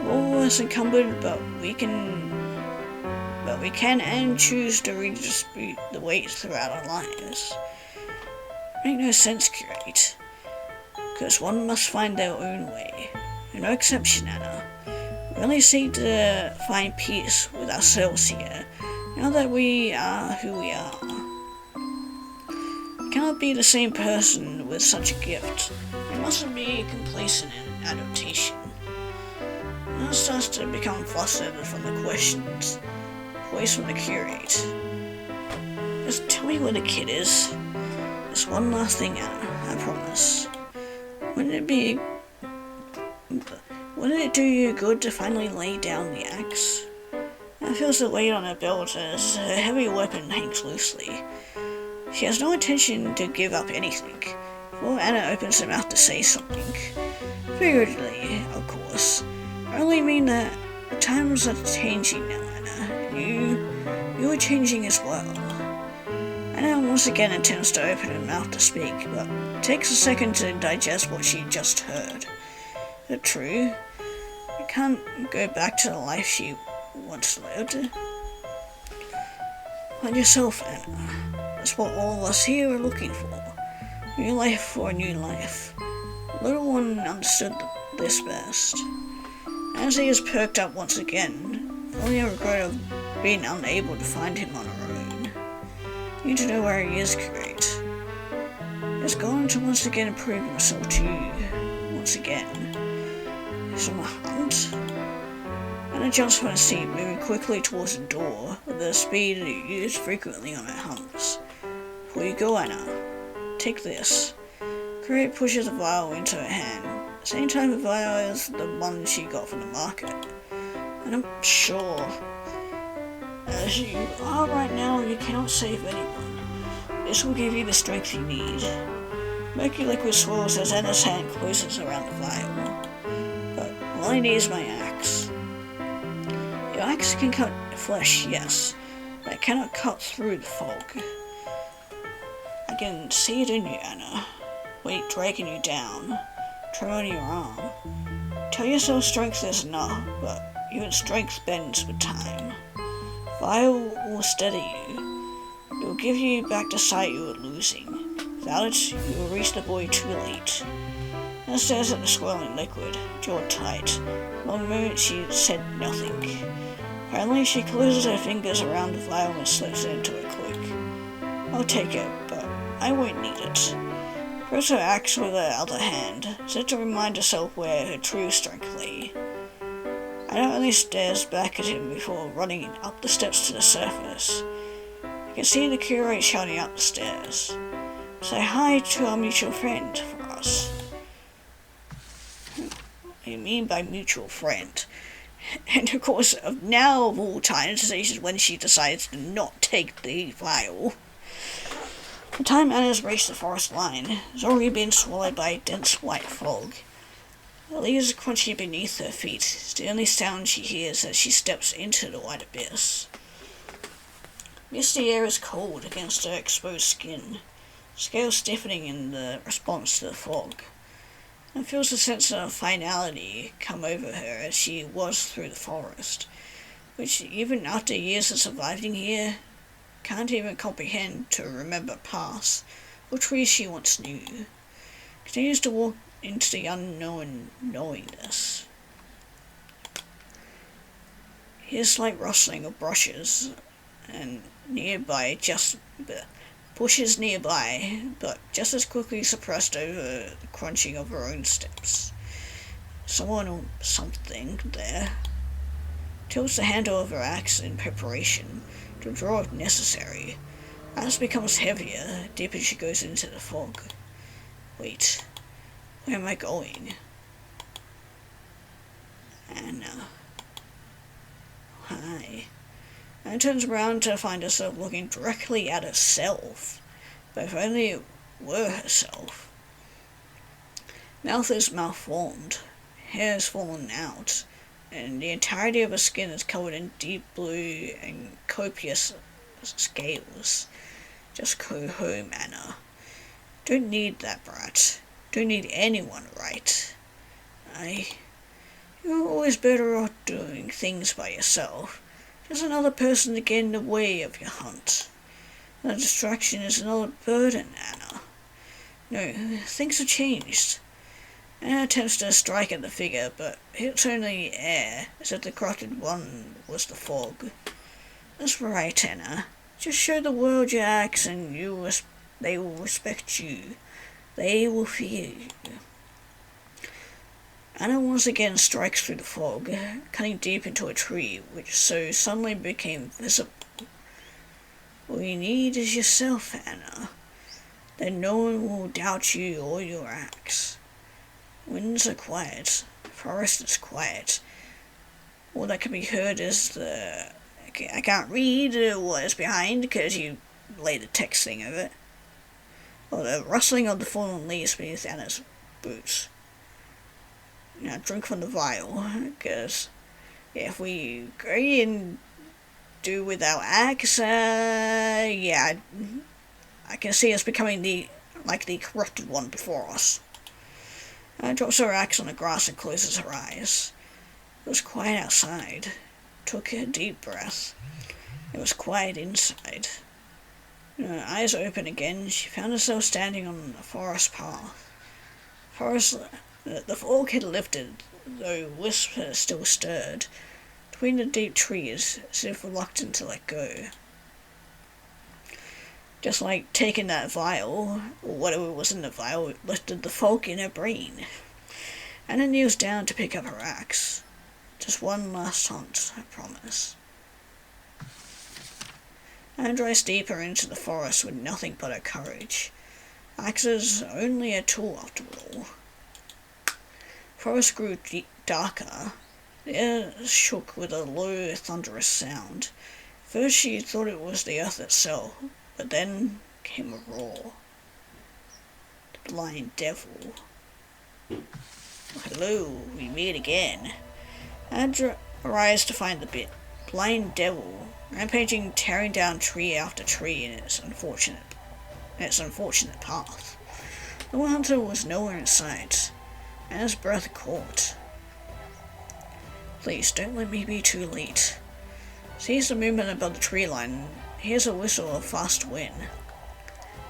All of us encumbered, but we can and choose to redistribute the weight throughout our lives. Make no sense, Curate. Because one must find their own way. You're no exception, Anna. We only seek to find peace with ourselves here, now that we are who we are. You cannot be the same person with such a gift. You mustn't be complacent in adaptation. Anna starts to become flustered from the questions. Voice from the curate. Just tell me where the kid is. There's one last thing, Anna, I promise. Wouldn't it do you good to finally lay down the axe? Anna feels the weight on her belt as her heavy weapon hangs loosely. She has no intention to give up anything, before Anna opens her mouth to say something. Figuratively, of course. I only mean that times are changing now, Anna. You are changing as well. Anna once again attempts to open her mouth to speak, but takes a second to digest what she just heard. Is it true? I can't go back to the life she once lived. Find yourself, Anna. That's what all of us here are looking for. New life for a new life. Little one understood this best. Nancy is perked up once again, feeling a regret of being unable to find him on her own. You need to know where he is, Curate. He's going to once again prove himself to you. Once again. He's on a hunt. Anna jumps from her seat, moving quickly towards the door with the speed used frequently on her hunts. Before you go, Anna, take this. Curate pushes the vial into her hand. At the same time, the vial is the one she got from the market. And I'm sure, as you are right now, you cannot save anyone. This will give you the strength you need. Murky liquid swirls as Anna's hand closes around the vial. But all I need is my axe. Your axe can cut flesh, yes, but it cannot cut through the fog. I can see it in you, Anna. Weight dragging you down, tremor on your arm. Tell yourself strength is enough, but even strength bends with time. Vial will steady you. It will give you back the sight you were losing. Without it, you will reach the boy too late. Anna stares at the swirling liquid, jaw tight. For a moment she said nothing. Finally, she closes her fingers around the vial and slips it into her cloak. I'll take it, but I won't need it. Grips her axe with her other hand, set to remind herself where her true strength lay. Anna only stares back at him before running up the steps to the surface. You can see the curate shouting up the stairs. Say hi to our mutual friend for us. What do you mean by mutual friend? And of course, now of all times, this is when she decides to not take the vial. The time Anna's reached the forest line has already been swallowed by a dense white fog. The leaves crunching beneath her feet is the only sound she hears as she steps into the white abyss. Misty air is cold against her exposed skin, scales stiffening in the response to the fog, and feels a sense of finality come over her as she was through the forest, which even after years of surviving here, can't even comprehend to remember past, or trees she once knew. Continues to walk into the unknown knowingness. Here's slight rustling of brushes, and bushes nearby, but just as quickly suppressed over the crunching of her own steps. Someone or something there. Tilts the handle of her axe in preparation to draw if necessary. As becomes heavier, deeper she goes into the fog. Wait, where am I going? Anna. Hi. Anna turns around to find herself looking directly at herself, but if only it were herself. Mouth is malformed, hair is fallen out, and the entirety of her skin is covered in deep blue and copious scales. Just go home, Anna. Don't need that brat. Don't need anyone, right? You're always better off doing things by yourself. There's another person to get in the way of your hunt. The distraction is another burden, Anna. No, things have changed. Anna attempts to strike at the figure, but hits only air, as if the corrupted one was the fog. That's right, Anna. Just show the world your axe and they will respect you. They will fear you. Anna once again strikes through the fog, cutting deep into a tree, which so suddenly became visible. All you need is yourself, Anna. Then no one will doubt you or your axe. Winds are quiet. The forest is quiet. All that can be heard is I can't read what is behind because you laid the text thing over it. Or the rustling of the fallen leaves beneath Anna's boots. Now drink from the vial, because if we agree and do without axe, I can see us becoming the corrupted one before us. Anna drops her axe on the grass and closes her eyes. It was quiet outside. Took a deep breath. It was quiet inside. When her eyes opened again, she found herself standing on a forest path. The fog had lifted, though Whisper still stirred, between the deep trees, as if reluctant to let go. Just like taking that vial, or whatever was in the vial, lifted the fog in her brain. Anna kneels down to pick up her axe. Just one last hunt, I promise. Anna drives deeper into the forest with nothing but her courage. Axes only a tool after all. Forest grew darker. The air shook with a low, thunderous sound. First she thought it was the earth itself, but then came a roar. The blind devil. Hello, we meet again. Anna arrives to find the blind devil rampaging, tearing down tree after tree in its unfortunate path. The hunter was nowhere in sight, and his breath caught. Please don't let me be too late. Sees the movement above the tree line, hears a whistle of fast wind.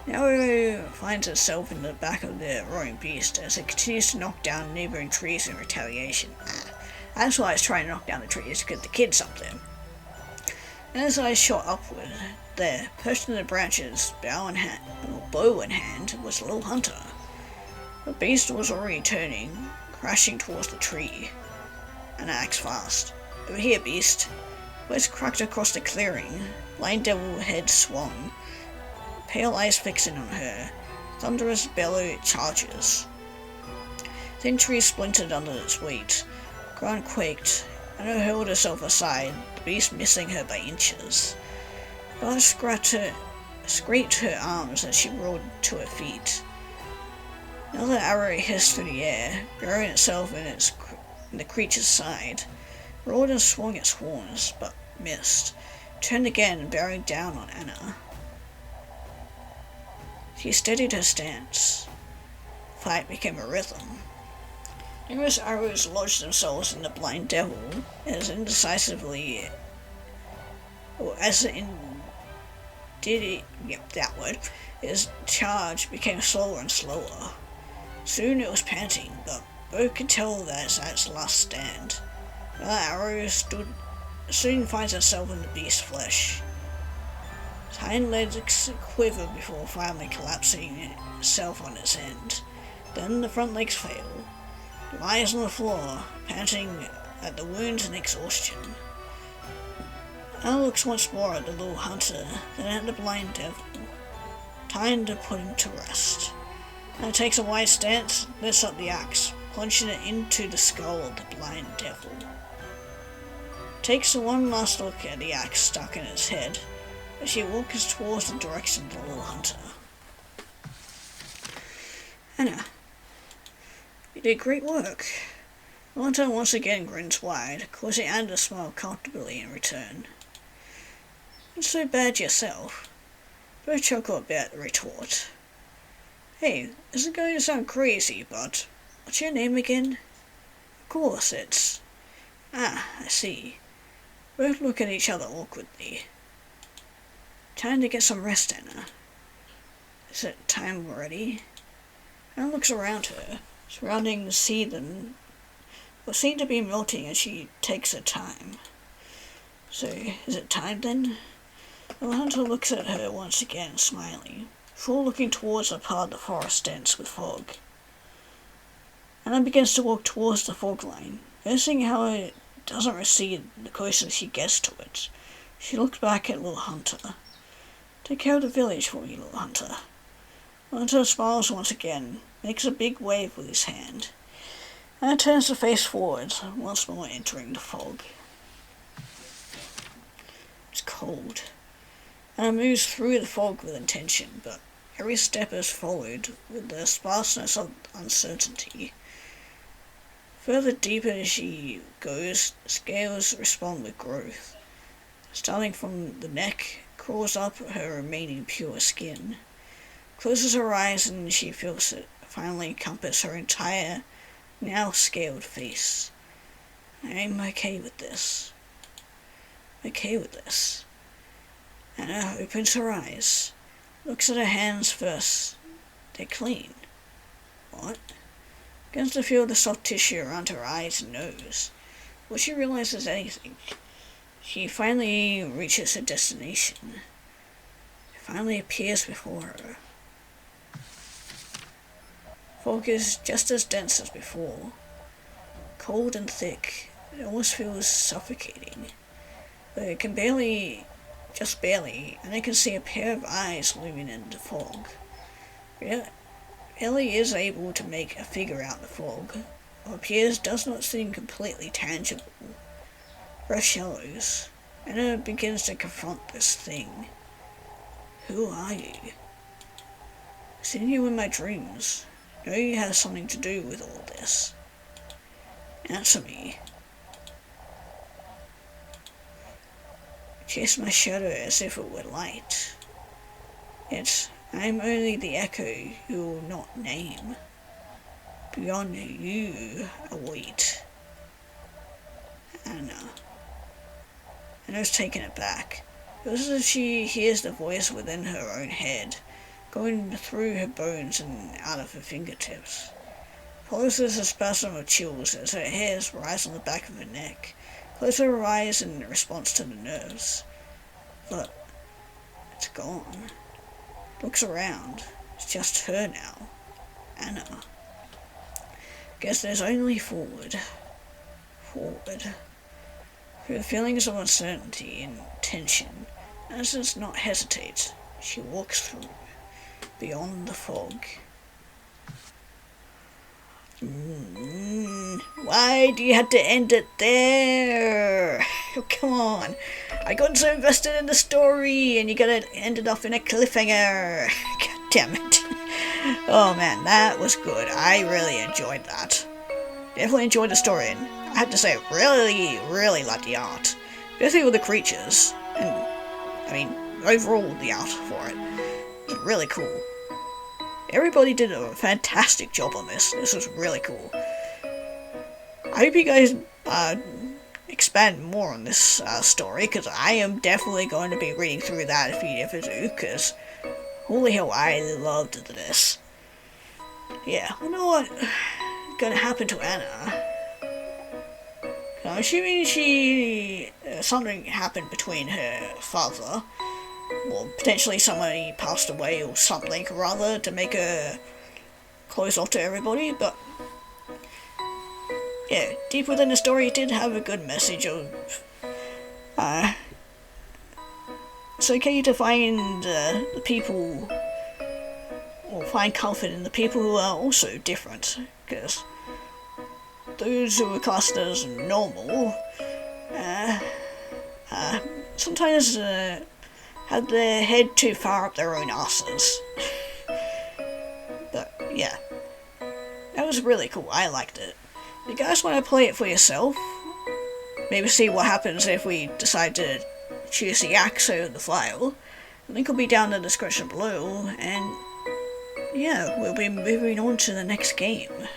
Now it finds itself in the back of the roaring beast as it continues to knock down neighboring trees in retaliation. That's why it's trying to knock down the trees, to get the kids up there. And as I shot upward, there, perched in the branches, bow in hand, was the little hunter. The beast was already turning, crashing towards the tree. An axe fast. Over here, beast. Voice cracked across the clearing. Blind devil head swung. Pale eyes fixing on her. Thunderous bellow charges. Thin tree splintered under its weight. Ground quaked. Anna hurled herself aside, the beast missing her by inches. Buzz scraped her arms as she rolled to her feet. Another arrow hissed through the air, burying itself in the creature's side. Rolled and swung its horns, but missed. Turned again, bearing down on Anna. She steadied her stance. The fight became a rhythm. Numerous arrows lodged themselves in the blind devil as indecisively, his charge became slower and slower. Soon it was panting, but both could tell that it's at its last stand. Another arrow soon finds itself in the beast's flesh. Its hind legs quiver before finally collapsing itself on its end. Then the front legs fail. It lies on the floor, panting at the wounds and exhaustion. Anna looks once more at the little hunter, then at the blind devil. Time to put him to rest. Anna takes a wide stance, lifts up the axe, plunging it into the skull of the blind devil. Takes one last look at the axe stuck in its head, as she walks towards the direction of the little hunter. Anna, you did great work. The hunter once again grins wide, causing Anna to smile comfortably in return. Not so bad yourself. Both chuckle a bit at the retort. Hey, this is going to sound crazy, but what's your name again? Of course, it's... I see. Both look at each other awkwardly. Time to get some rest, Anna. Is it time already? Anna looks around her, surroundings seethen, but seem to be melting as she takes her time. So, is it time then? The hunter looks at her once again, smiling, before looking towards a part of the forest dense with fog. Anna begins to walk towards the fog line, noticing how it doesn't recede the closer she gets to it. She looks back at little hunter. Take care of the village for me, little hunter. The hunter smiles once again, makes a big wave with his hand, and turns to face forward, once more entering the fog. It's cold. Anna moves through the fog with intention, but every step is followed with the sparseness of uncertainty. Further deeper she goes, scales respond with growth. Starting from the neck, crawls up her remaining pure skin. Closes her eyes and she feels it finally encompass her entire, now scaled face. I'm okay with this. Anna opens her eyes, looks at her hands first. They're clean. What? Begins to feel the soft tissue around her eyes and nose. Before she realizes anything, she finally reaches her destination. It finally appears before her. Fog is just as dense as before. Cold and thick, it almost feels suffocating. But it can just barely, and I can see a pair of eyes looming in the fog. Ellie is able to make a figure out the fog. What appears does not seem completely tangible. Breath shallows. Anna begins to confront this thing. Who are you? I've seen you in my dreams. I know you have something to do with all this. Answer me. Chase my shadow as if it were light. Yet I am only the echo you will not name. Beyond you await. Anna. Anna's taken aback. It was as if she hears the voice within her own head, going through her bones and out of her fingertips. Follows as a spasm of chills as her hairs rise on the back of her neck. Closes her eyes in response to the nerves. But it's gone. Looks around. It's just her now. Anna. Guess there's only forward. Forward. Through the feelings of uncertainty and tension, Anna does not hesitate. She walks through. Beyond the fog. Why do you have to end it there? Oh, come on. I got so invested in the story and you gotta end it off in a cliffhanger. God damn it. Oh man, that was good. I really enjoyed that. Definitely enjoyed the story, and I have to say, really liked the art. Especially with the creatures. And, I mean, overall the art for it. It was really cool. Everybody did a fantastic job on this. This was really cool. I hope you guys expand more on this story, because I am definitely going to be reading through that if you ever do, because holy hell, I loved this. Yeah, I know what's going to happen to Anna. I'm assuming something happened between her father, or potentially somebody passed away or something or other to make her close off to everybody, but yeah, deep within the story it did have a good message of it's okay to find the people, or find comfort in the people who are also different, because those who are classed as normal sometimes have their head too far up their own asses. But yeah, that was really cool. I liked it. If you guys want to play it for yourself, maybe see what happens if we decide to choose the axe over the file, the link will be down in the description below, and yeah, we'll be moving on to the next game.